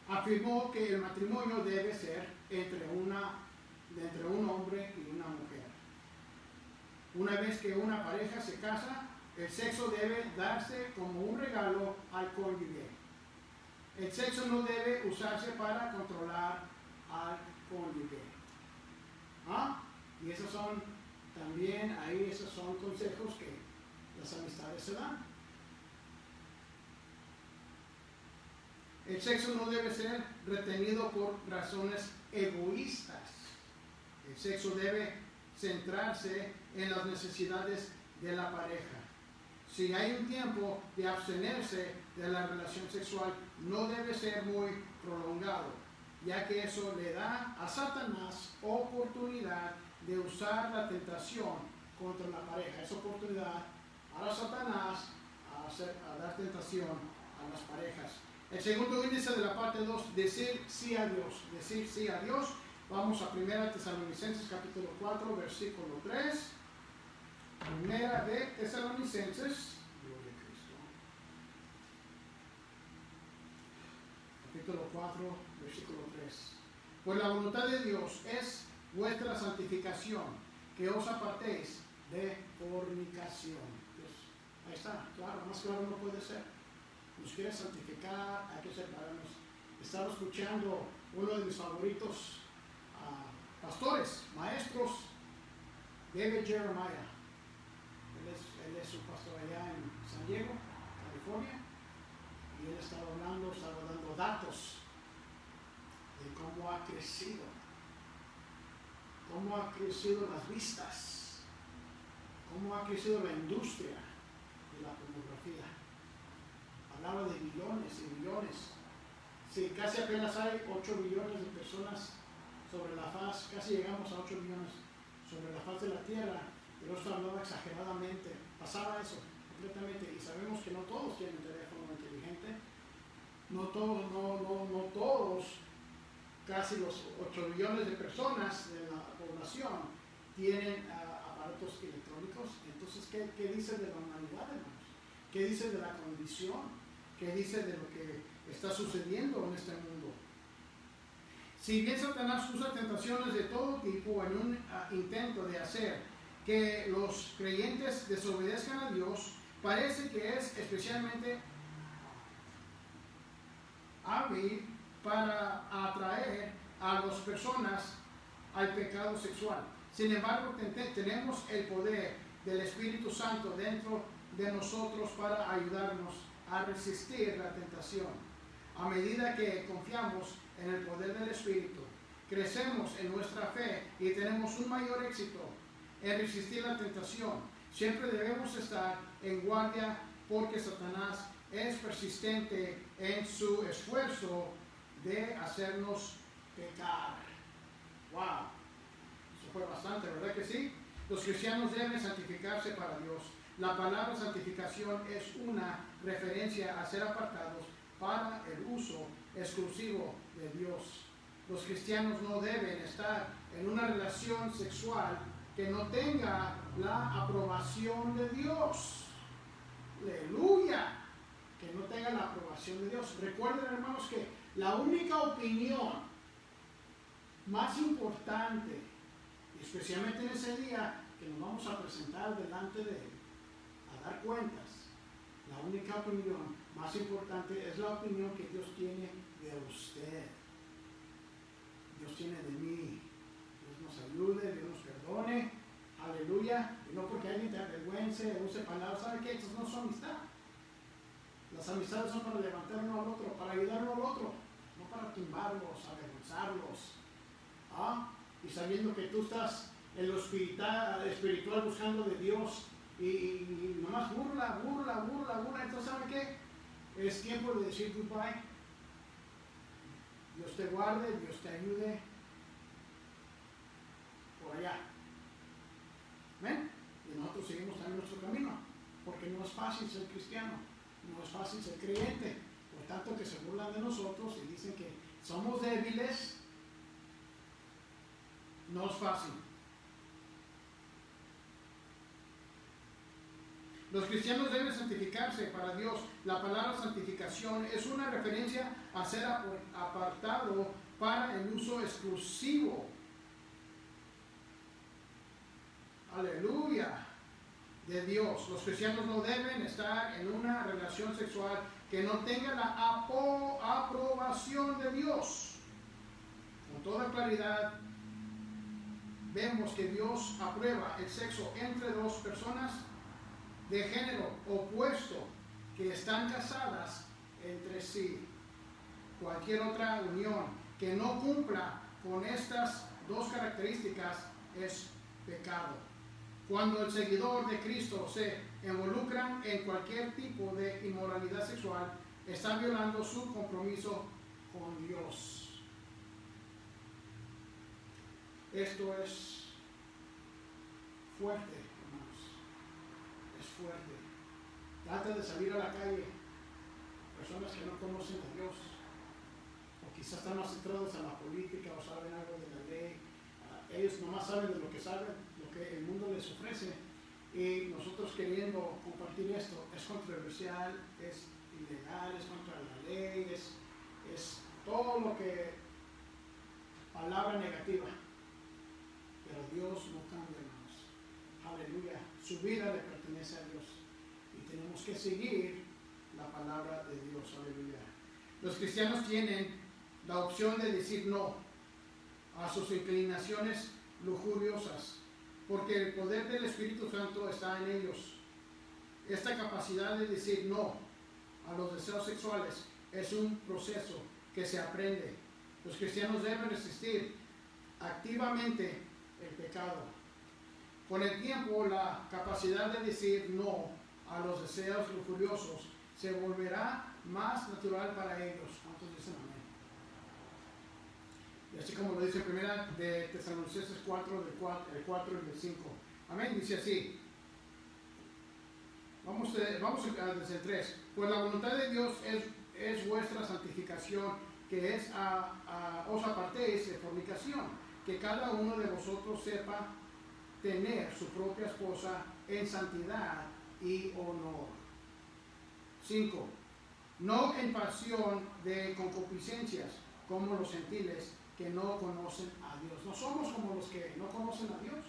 Afirmó que el matrimonio debe ser entre un hombre y una mujer. Una vez que una pareja se casa, el sexo debe darse como un regalo al cónyuge. El sexo no debe usarse para controlar al cónyuge. Y esos son también, esos son consejos que las amistades se dan. El sexo no debe ser retenido por razones egoístas. El sexo debe centrarse en las necesidades de la pareja. Si hay un tiempo de abstenerse de la relación sexual, no debe ser muy prolongado, ya que eso le da a Satanás oportunidad de usar la tentación contra la pareja. Es oportunidad a Satanás a dar tentación a las parejas. El segundo índice de la parte 2, decir sí a Dios. Decir sí a Dios. Vamos a 1 Tesalonicenses capítulo 4, versículo 3. 1 Tesalonicenses, gloria a Cristo, capítulo 4, versículo 3. Pues la voluntad de Dios es vuestra santificación, que os apartéis de fornicación. Pues, ahí está, claro, más claro no puede ser. Nos quiere santificar, hay que separarnos. Estaba escuchando uno de mis favoritos pastores, maestros, David Jeremiah. Él es un pastor allá en San Diego, California, y él estaba dando datos de cómo ha crecido las vistas, cómo ha crecido la industria de la pornografía. Hablaba de millones y millones. Sí, casi apenas hay 8 billones de personas sobre la faz, casi llegamos a 8 billones sobre la faz de la tierra, pero esto hablaba exageradamente, pasaba eso completamente, y sabemos que no todos tienen teléfono inteligente, no todos, casi los 8 billones de personas de la población tienen aparatos electrónicos. Entonces, ¿qué dice de la humanidad, hermanos? ¿Qué dice de la condición? ¿Qué dice de lo que está sucediendo en este mundo? Si bien Satanás usa tentaciones de todo tipo en un intento de hacer que los creyentes desobedezcan a Dios, parece que es especialmente hábil para atraer a las personas al pecado sexual. Sin embargo, tenemos el poder del Espíritu Santo dentro de nosotros para ayudarnos a resistir la tentación. A medida que confiamos en el poder del Espíritu, crecemos en nuestra fe y tenemos un mayor éxito en resistir la tentación. Siempre debemos estar en guardia porque Satanás es persistente en su esfuerzo de hacernos pecar. Wow, eso fue bastante, ¿verdad que sí? Los cristianos deben santificarse para Dios. La palabra santificación es una referencia a ser apartados para el uso exclusivo de Dios. Los cristianos no deben estar en una relación sexual que no tenga la aprobación de Dios. ¡Aleluya! Que no tenga la aprobación de Dios. Recuerden, hermanos, que la única opinión más importante, especialmente en ese día que nos vamos a presentar delante de Él, a dar cuentas, la única opinión más importante es la opinión que Dios tiene de usted. Dios tiene de mí. Dios nos ayude, Dios nos perdone. Aleluya. Y no porque alguien te avergüence, use palabras. ¿Sabe qué? Estas no son amistad. Las amistades son para levantar uno al otro, para ayudar uno al otro, no para tumbarlos, avergonzarlos. Y sabiendo que tú estás en lo espiritual buscando de Dios y nomás burla. Entonces, ¿sabe qué? Es tiempo de decir goodbye. Dios te guarde, Dios te ayude por allá. ¿Ven? Y nosotros seguimos también nuestro camino, porque no es fácil ser cristiano, no es fácil ser creyente. Por tanto, que se burlan de nosotros y dicen que somos débiles, no es fácil. Los cristianos deben santificarse para Dios. La palabra santificación es una referencia a ser apartado para el uso exclusivo. Aleluya. De Dios. Los cristianos no deben estar en una relación sexual que no tenga la aprobación de Dios. Con toda claridad, vemos que Dios aprueba el sexo entre dos personas de género opuesto que están casadas entre sí. Cualquier otra unión que no cumpla con estas dos características es pecado. Cuando el seguidor de Cristo se involucra en cualquier tipo de inmoralidad sexual, está violando su compromiso con Dios. Esto es fuerte, hermanos. Es fuerte. Trata de salir a la calle, personas que no conocen a Dios, o quizás están más centrados en la política o saben algo de la ley. Ellos nomás saben de lo que saben, lo que el mundo les ofrece, y nosotros queriendo compartir esto es controversial, es ilegal, es contra la ley, es todo lo que palabra negativa. Pero Dios no cambia, hermanos. Aleluya. Su vida le pertenece a Dios y tenemos que seguir la palabra de Dios. Aleluya. Los cristianos tienen la opción de decir no a sus inclinaciones lujuriosas, porque el poder del Espíritu Santo está en ellos. Esta capacidad de decir no a los deseos sexuales es un proceso que se aprende. Los cristianos deben resistir activamente el pecado. Con el tiempo, la capacidad de decir no a los deseos lujuriosos se volverá más natural para ellos. ¿Cuántos dicen amén? Y así como lo dice primera de Tesalonicenses 4, el 4 y el 5. Amén, dice así. Vamos desde el 3. Pues la voluntad de Dios es vuestra santificación, que es os apartéis de fornicación, que cada uno de vosotros sepa tener su propia esposa en santidad y honor. 5. No en pasión de concupiscencias, como los gentiles que no conocen a Dios. No somos como los que no conocen a Dios.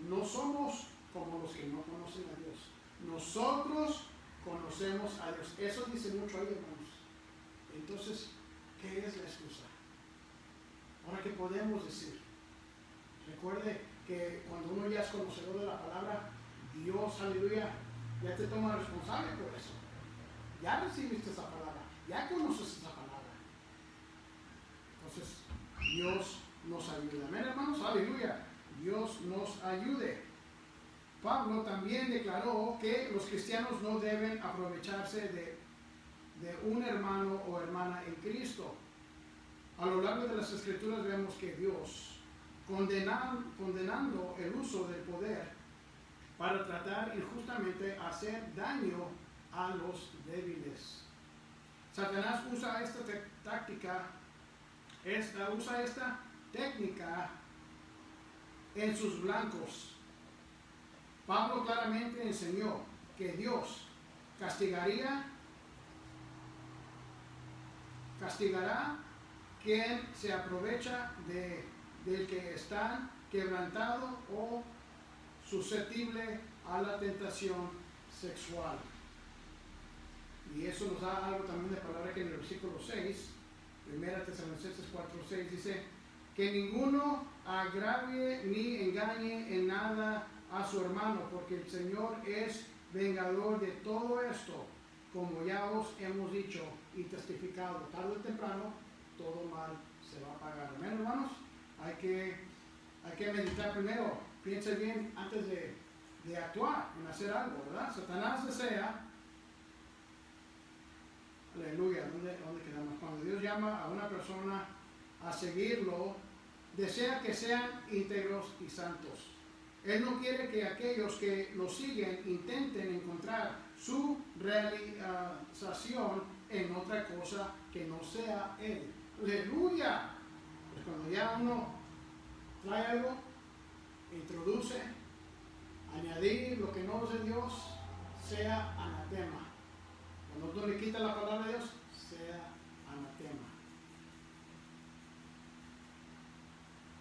No somos como los que no conocen a Dios. Nosotros conocemos a Dios. Eso dice mucho ahí, hermanos. Entonces, ¿qué es la excusa? Ahora, ¿qué podemos decir? Recuerde que cuando uno ya es conocedor de la palabra, Dios, aleluya, ya te toma responsable por eso. Ya recibiste esa palabra, ya conoces esa palabra. Entonces, Dios nos ayuda. Amén, hermanos, aleluya. Dios nos ayude. Pablo también declaró que los cristianos no deben aprovecharse de un hermano o hermana en Cristo. A lo largo de las Escrituras vemos que Dios, condenando el uso del poder para tratar injustamente hacer daño a los débiles. Satanás usa esta técnica en sus blancos. Pablo claramente enseñó que Dios castigará quien se aprovecha del que está quebrantado o susceptible a la tentación sexual. Y eso nos da algo también de palabra que en el versículo 6, 1 Tesalonicenses 4:6 dice, que ninguno agravie ni engañe en nada a su hermano, porque el Señor es vengador de todo esto, como ya os hemos dicho y testificado. Tarde o temprano, todo mal se va a pagar. Amén, hermanos. Hay que meditar primero. Piense bien antes de actuar, en hacer algo, ¿verdad? Satanás desea, aleluya, ¿dónde quedamos? Cuando Dios llama a una persona a seguirlo, desea que sean íntegros y santos. Él no quiere que aquellos que lo siguen intenten encontrar su realización en otra cosa que no sea Él. ¡Aleluya! Pues cuando ya uno trae algo, introduce, añadir lo que no es de Dios, sea anatema. Cuando uno le quita la palabra de Dios, sea anatema.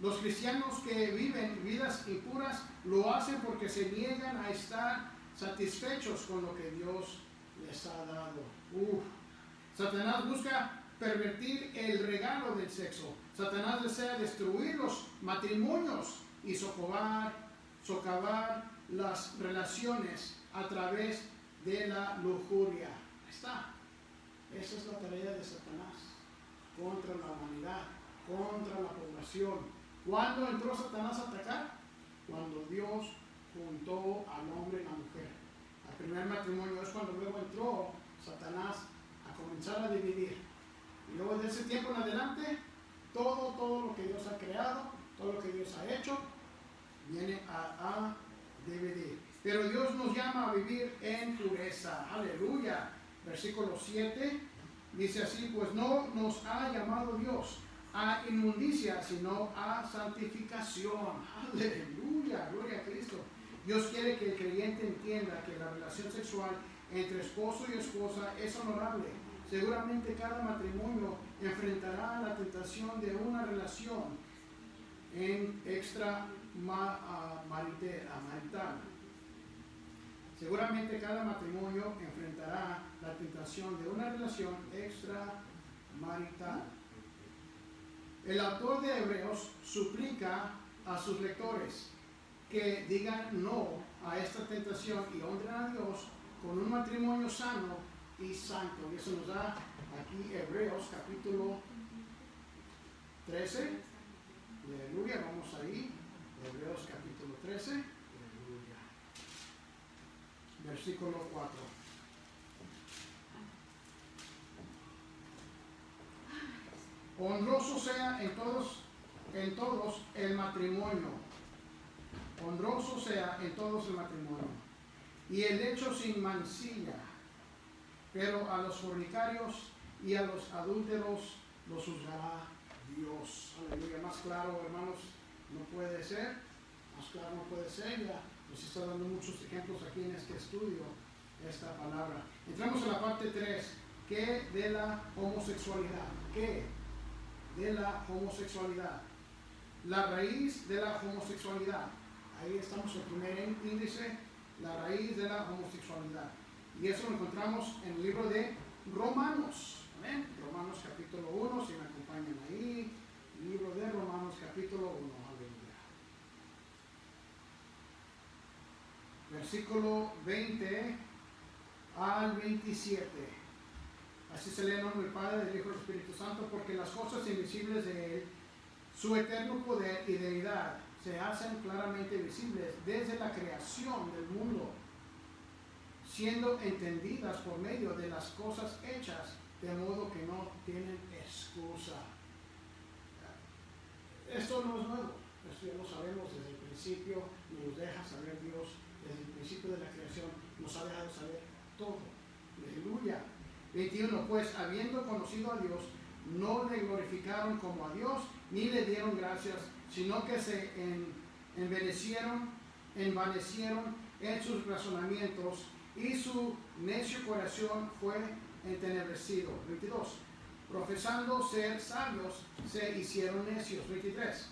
Los cristianos que viven vidas impuras lo hacen porque se niegan a estar satisfechos con lo que Dios les ha dado. Satanás busca pervertir el regalo del sexo. Satanás desea destruir los matrimonios y socavar las relaciones a través de la lujuria. Ahí está. Esa es la tarea de Satanás contra la humanidad, contra la población. ¿Cuándo entró Satanás a atacar? Cuando Dios juntó al hombre y la mujer. El primer matrimonio es cuando luego entró Satanás a comenzar a dividir. Y luego de ese tiempo en adelante, todo lo que Dios ha creado, todo lo que Dios ha hecho, viene a dividir. Pero Dios nos llama a vivir en pureza. Aleluya. Versículo 7 dice así, pues no nos ha llamado Dios a inmundicia, sino a santificación. Aleluya, gloria a Cristo. Dios quiere que el creyente entienda que la relación sexual entre esposo y esposa es honorable. Seguramente cada matrimonio enfrentará la tentación de una relación en extramarital. Seguramente cada matrimonio enfrentará la tentación de una relación extramarital. El autor de Hebreos suplica a sus lectores que digan no a esta tentación y honren a Dios con un matrimonio sano y santo. Y eso nos da aquí Hebreos capítulo 13. Aleluya, vamos ahí. Hebreos capítulo 13. Aleluya. Versículo 4. Honroso sea en todos el matrimonio. Honroso sea en todos el matrimonio. Y el hecho sin mancilla. Pero a los fornicarios y a los adúlteros los juzgará Dios. Aleluya. Más claro, hermanos, no puede ser. Más claro no puede ser. Ya nos está dando muchos ejemplos aquí en este estudio, esta palabra. Entramos a la parte 3. ¿Qué de la homosexualidad? ¿Qué de la homosexualidad? La raíz de la homosexualidad. Ahí estamos, el primer índice, la raíz de la homosexualidad. Y eso lo encontramos en el libro de Romanos. ¿Amén? Romanos capítulo 1, si me acompañan ahí. Libro de Romanos capítulo 1. Aleluya. Versículo 20 al 27. Así se lee en nombre del Padre, del Hijo y del Espíritu Santo, porque las cosas invisibles de Él, su eterno poder y deidad, se hacen claramente visibles desde la creación del mundo, siendo entendidas por medio de las cosas hechas, de modo que no tienen excusa. Esto no es nuevo, esto ya lo sabemos desde el principio, nos deja saber Dios, desde el principio de la creación, nos ha dejado saber todo. Aleluya. 21. Pues habiendo conocido a Dios, no le glorificaron como a Dios, ni le dieron gracias, sino que se envanecieron en sus razonamientos, y su necio corazón fue entenebrecido. 22. Profesando ser sabios, se hicieron necios. 23.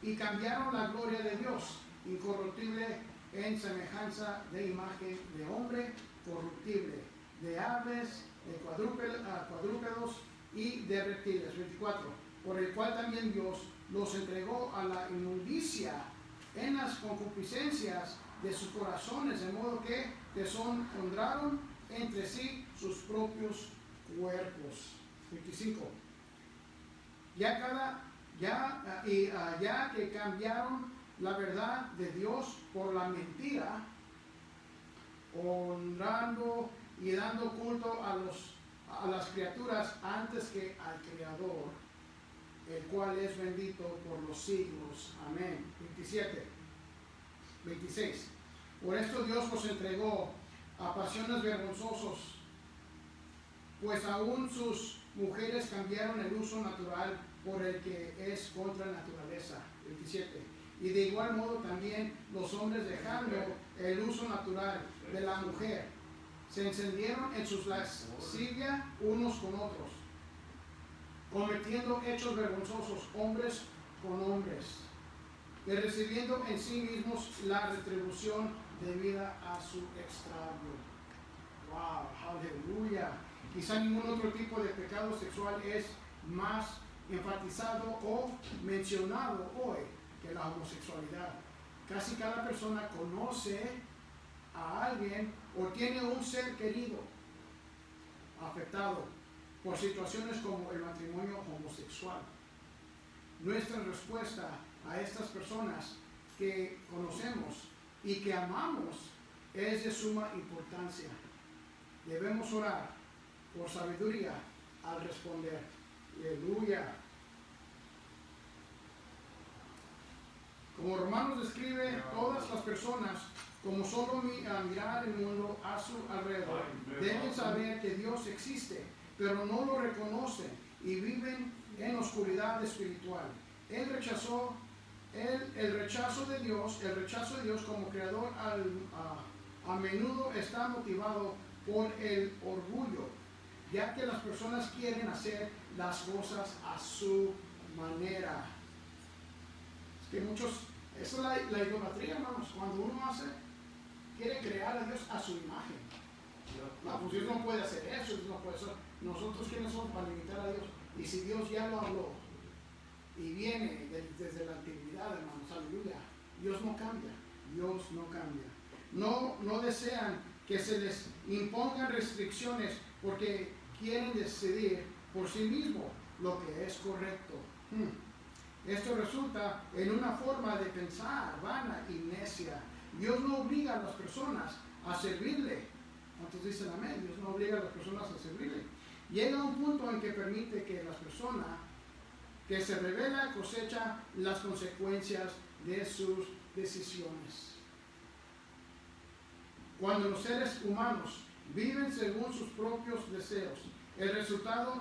Y cambiaron la gloria de Dios, incorruptible, en semejanza de imagen de hombre corruptible, de aves, de cuadrúpedos y de reptiles. 24. Por el cual también Dios los entregó a la inmundicia en las concupiscencias de sus corazones, de modo que deshonraron entre sí sus propios cuerpos. 25. Ya que cambiaron la verdad de Dios por la mentira, honrando y dando culto a las criaturas antes que al Creador, el cual es bendito por los siglos. Amén. 26. Por esto Dios los entregó a pasiones vergonzosas, pues aún sus mujeres cambiaron el uso natural por el que es contra naturaleza. 27. Y de igual modo también los hombres, dejando el uso natural de la mujer, se encendieron en sus lascivia unos con otros, cometiendo hechos vergonzosos hombres con hombres, y recibiendo en sí mismos la retribución debida a su extravío. Wow, aleluya. Quizá ningún otro tipo de pecado sexual es más enfatizado o mencionado hoy que la homosexualidad. Casi cada persona conoce a alguien o tiene un ser querido afectado por situaciones como el matrimonio homosexual. Nuestra respuesta a estas personas que conocemos y que amamos es de suma importancia. Debemos orar por sabiduría al responder. Aleluya. Como Romanos describe, todas las personas, como solo mirar el mundo a su alrededor, deben saber que Dios existe, pero no lo reconocen y viven en oscuridad espiritual. El rechazo de Dios como creador a menudo está motivado por el orgullo, ya que las personas quieren hacer las cosas a su manera. Es que esa es la idolatría, hermanos. Cuando uno quiere crear a Dios a su imagen. Pues Dios no puede hacer eso, Dios no puede hacer. Nosotros, ¿quiénes somos para limitar a Dios? Y si Dios ya lo habló y viene desde la antigüedad, hermanos, aleluya, Dios no cambia. Dios no cambia. No desean que se les impongan restricciones porque quieren decidir por sí mismos lo que es correcto. Esto resulta en una forma de pensar vana y necia. Dios no obliga a las personas a servirle. ¿Cuántos dicen amén? Dios no obliga a las personas a servirle. Llega un punto en que permite que las personas que se revela cosecha las consecuencias de sus decisiones. Cuando los seres humanos viven según sus propios deseos, el resultado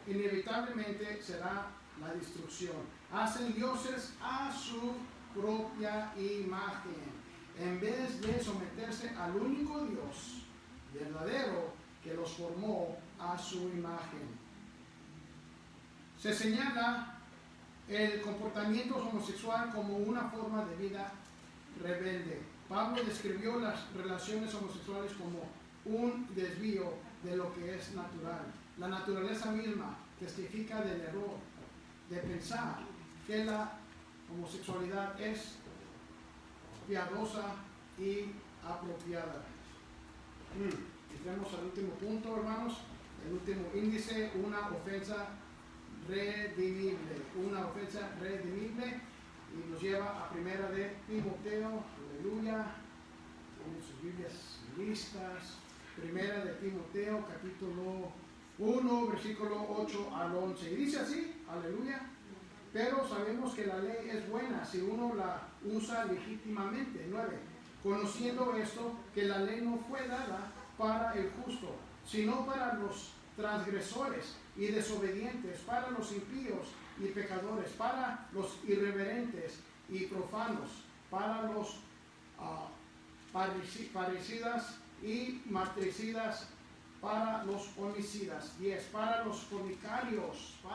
inevitablemente será la destrucción. Hacen dioses a su propia imagen, en vez de someterse al único Dios verdadero que los formó a su imagen. Se señala el comportamiento homosexual como una forma de vida rebelde. Pablo describió las relaciones homosexuales como un desvío de lo que es natural. La naturaleza misma testifica del error de pensar que la homosexualidad es piadosa y apropiada. Entremos al último punto, hermanos. El último índice, una ofensa redimible. Una ofensa redimible. Y nos lleva a primera de Timoteo. Aleluya. Tienen sus Biblias listas. Primera de Timoteo, capítulo 1, versículo 8 al 11. Y dice así, aleluya. Pero sabemos que la ley es buena si uno la usa legítimamente. 9. Conociendo esto, que la ley no fue dada para el justo, sino para los transgresores y desobedientes, para los impíos y pecadores, para los irreverentes y profanos, para los parricidas y matricidas, para los homicidas. 10. Para los fornicarios. Y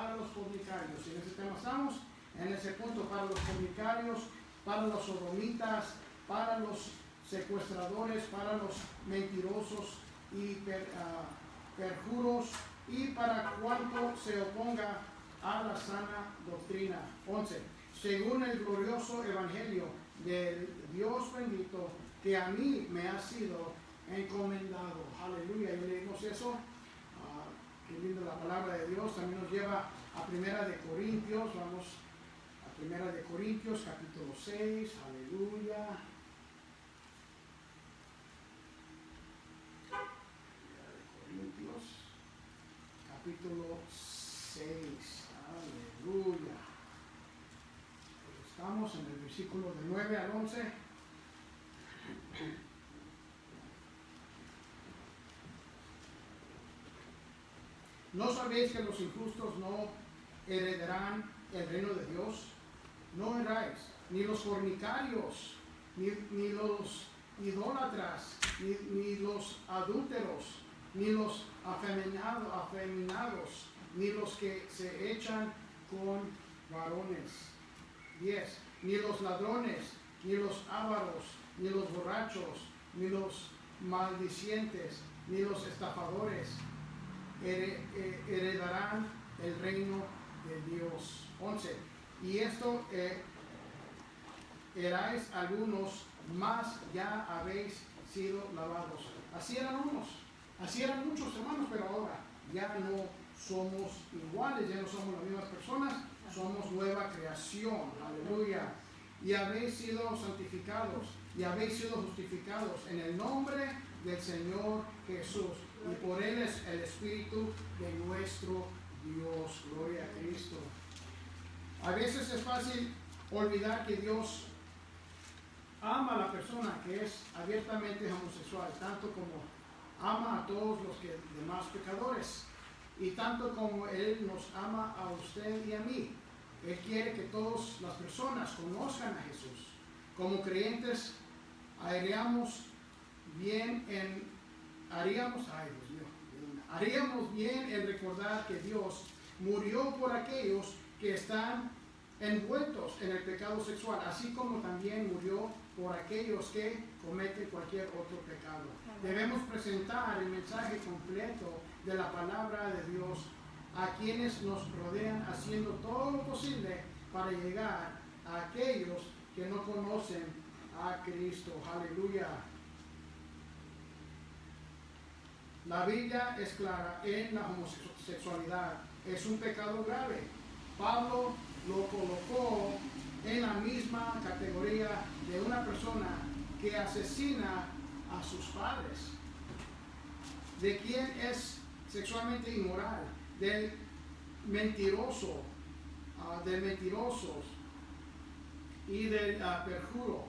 en ese tema estamos, en ese punto, para los fornicarios, para los sodomitas, para los secuestradores, para los mentirosos y perjuros, y para cuanto se oponga a la sana doctrina. 11. Según el glorioso evangelio del Dios bendito, que a mí me ha sido encomendado. Aleluya. Y leemos eso. Qué linda la palabra de Dios. También nos lleva a Primera de Corintios. Vamos a Primera de Corintios, capítulo 6. Aleluya. Primera de Corintios, capítulo 6. Aleluya. Pues estamos en el versículo de 9 al 11. ¿No sabéis que los injustos no heredarán el reino de Dios? No erráis, ni los fornicarios, ni los idólatras, ni los adúlteros, ni los afeminados, ni los que se echan con varones. 10. Ni los ladrones, ni los ávaros, ni los borrachos, ni los maldicientes, ni los estafadores heredarán el reino de Dios. 11. Y esto erais algunos, mas ya habéis sido lavados. Así eran unos, así eran muchos, hermanos, pero ahora ya no somos iguales, ya no somos las mismas personas, somos nueva creación. Aleluya. Y habéis sido santificados y habéis sido justificados en el nombre del Señor Jesús, y por Él es el Espíritu de nuestro Dios. Gloria a Cristo. A veces es fácil olvidar que Dios ama a la persona que es abiertamente homosexual, tanto como ama a todos los demás pecadores, y tanto como Él nos ama a usted y a mí. Él quiere que todas las personas conozcan a Jesús. Como creyentes haríamos bien en recordar que Dios murió por aquellos que están envueltos en el pecado sexual, así como también murió por aquellos que cometen cualquier otro pecado. Debemos presentar el mensaje completo de la palabra de Dios a quienes nos rodean, haciendo todo lo posible para llegar a aquellos que no conocen a Cristo. Aleluya. La Biblia es clara en la homosexualidad. Es un pecado grave. Pablo lo colocó en la misma categoría de una persona que asesina a sus padres, de quien es sexualmente inmoral, del mentiroso de mentirosos y del perjuro.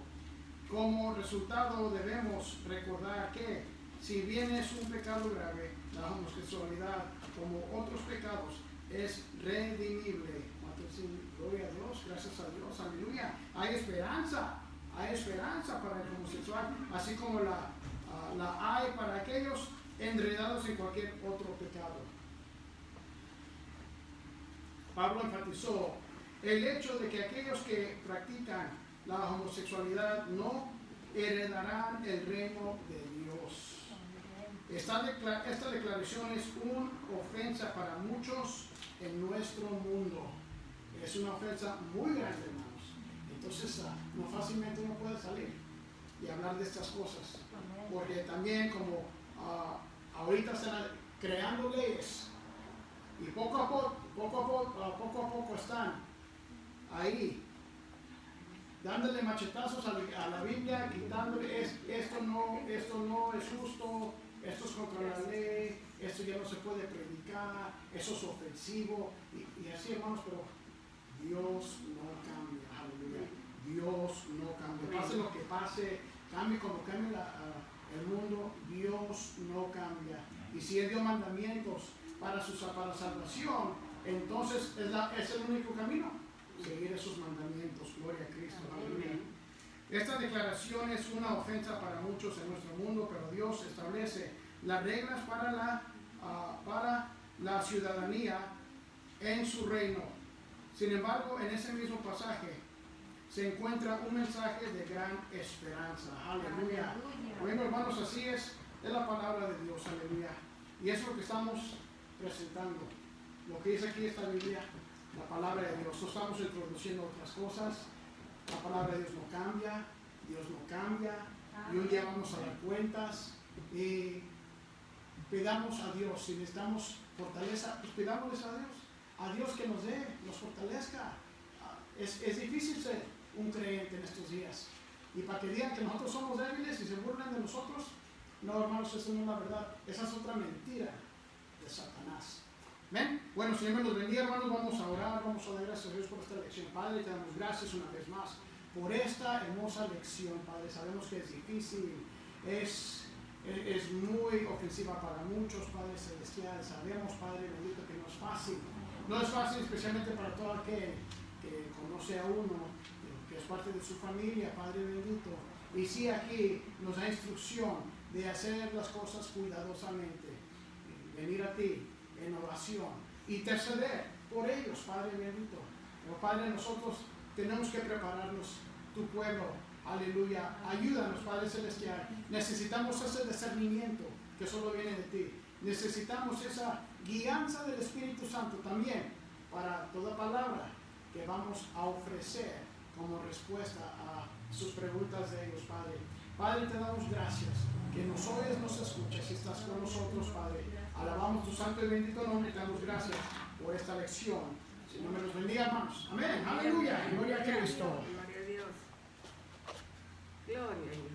Como resultado debemos recordar que si bien es un pecado grave, la homosexualidad, como otros pecados, es redimible. Gloria a Dios, gracias a Dios, aleluya. Hay esperanza para el homosexual, así como la hay para aquellos enredados en cualquier otro pecado. Pablo enfatizó el hecho de que aquellos que practican la homosexualidad no heredarán el reino de Dios. Esta declaración es una ofensa para muchos en nuestro mundo. Es una ofensa muy grande, hermanos. Entonces, no fácilmente uno puede salir y hablar de estas cosas. Porque también como ahorita están creando leyes y poco a poco están ahí dándole machetazos a la Biblia, quitándole esto no es justo, esto es contra la ley, esto ya no se puede predicar, eso es ofensivo y así, hermanos, pero Dios no cambia, aleluya. Dios no cambia. Pase lo que pase, cambie como cambie el mundo, Dios no cambia. Y si Él dio mandamientos para salvación, entonces es el único camino, seguir esos mandamientos. Gloria a Cristo, aleluya. Esta declaración es una ofensa para muchos en nuestro mundo, pero Dios establece las reglas para la ciudadanía en su reino. Sin embargo, en ese mismo pasaje se encuentra un mensaje de gran esperanza. Aleluya. Bueno, hermanos, así es la palabra de Dios. Aleluya. Y es lo que estamos presentando. Lo que dice aquí esta Biblia, la palabra de Dios. No estamos introduciendo otras cosas. La palabra de Dios no cambia. Dios no cambia. Y un día vamos a dar cuentas. Y pidamos a Dios. Si necesitamos fortaleza, pues pidámosles a Dios. A Dios que nos dé, nos fortalezca. Es difícil ser un creyente en estos días. Y para que digan que nosotros somos débiles y se burlan de nosotros, no, hermanos, eso no es la verdad. Esa es otra mentira de Satanás. ¿Ven? Bueno, Señor me los bendiga, hermanos. Vamos a orar, vamos a dar gracias a Dios por esta lección. Padre, te damos gracias una vez más por esta hermosa lección, Padre. Sabemos que es difícil, es muy ofensiva para muchos, Padre Celestial. Sabemos, Padre bendito, que no es fácil. No es fácil, especialmente para todo aquel que conoce a uno, que es parte de su familia, Padre bendito. Y sí, aquí nos da instrucción de hacer las cosas cuidadosamente, venir a ti en oración, interceder por ellos, Padre bendito. Pero Padre, nosotros tenemos que prepararnos, tu pueblo, aleluya. Ayúdanos, Padre Celestial. Necesitamos ese discernimiento que solo viene de ti. Necesitamos esa guianza del Espíritu Santo también para toda palabra que vamos a ofrecer como respuesta a sus preguntas de ellos, Padre. Padre, te damos gracias que nos oyes, nos escuchas y estás con nosotros, Padre. Alabamos tu santo y bendito nombre y te damos gracias por esta lección. Señor, me los bendiga, hermanos. Amén. Aleluya. Gloria a Cristo. Gloria a Dios. Gloria a Dios.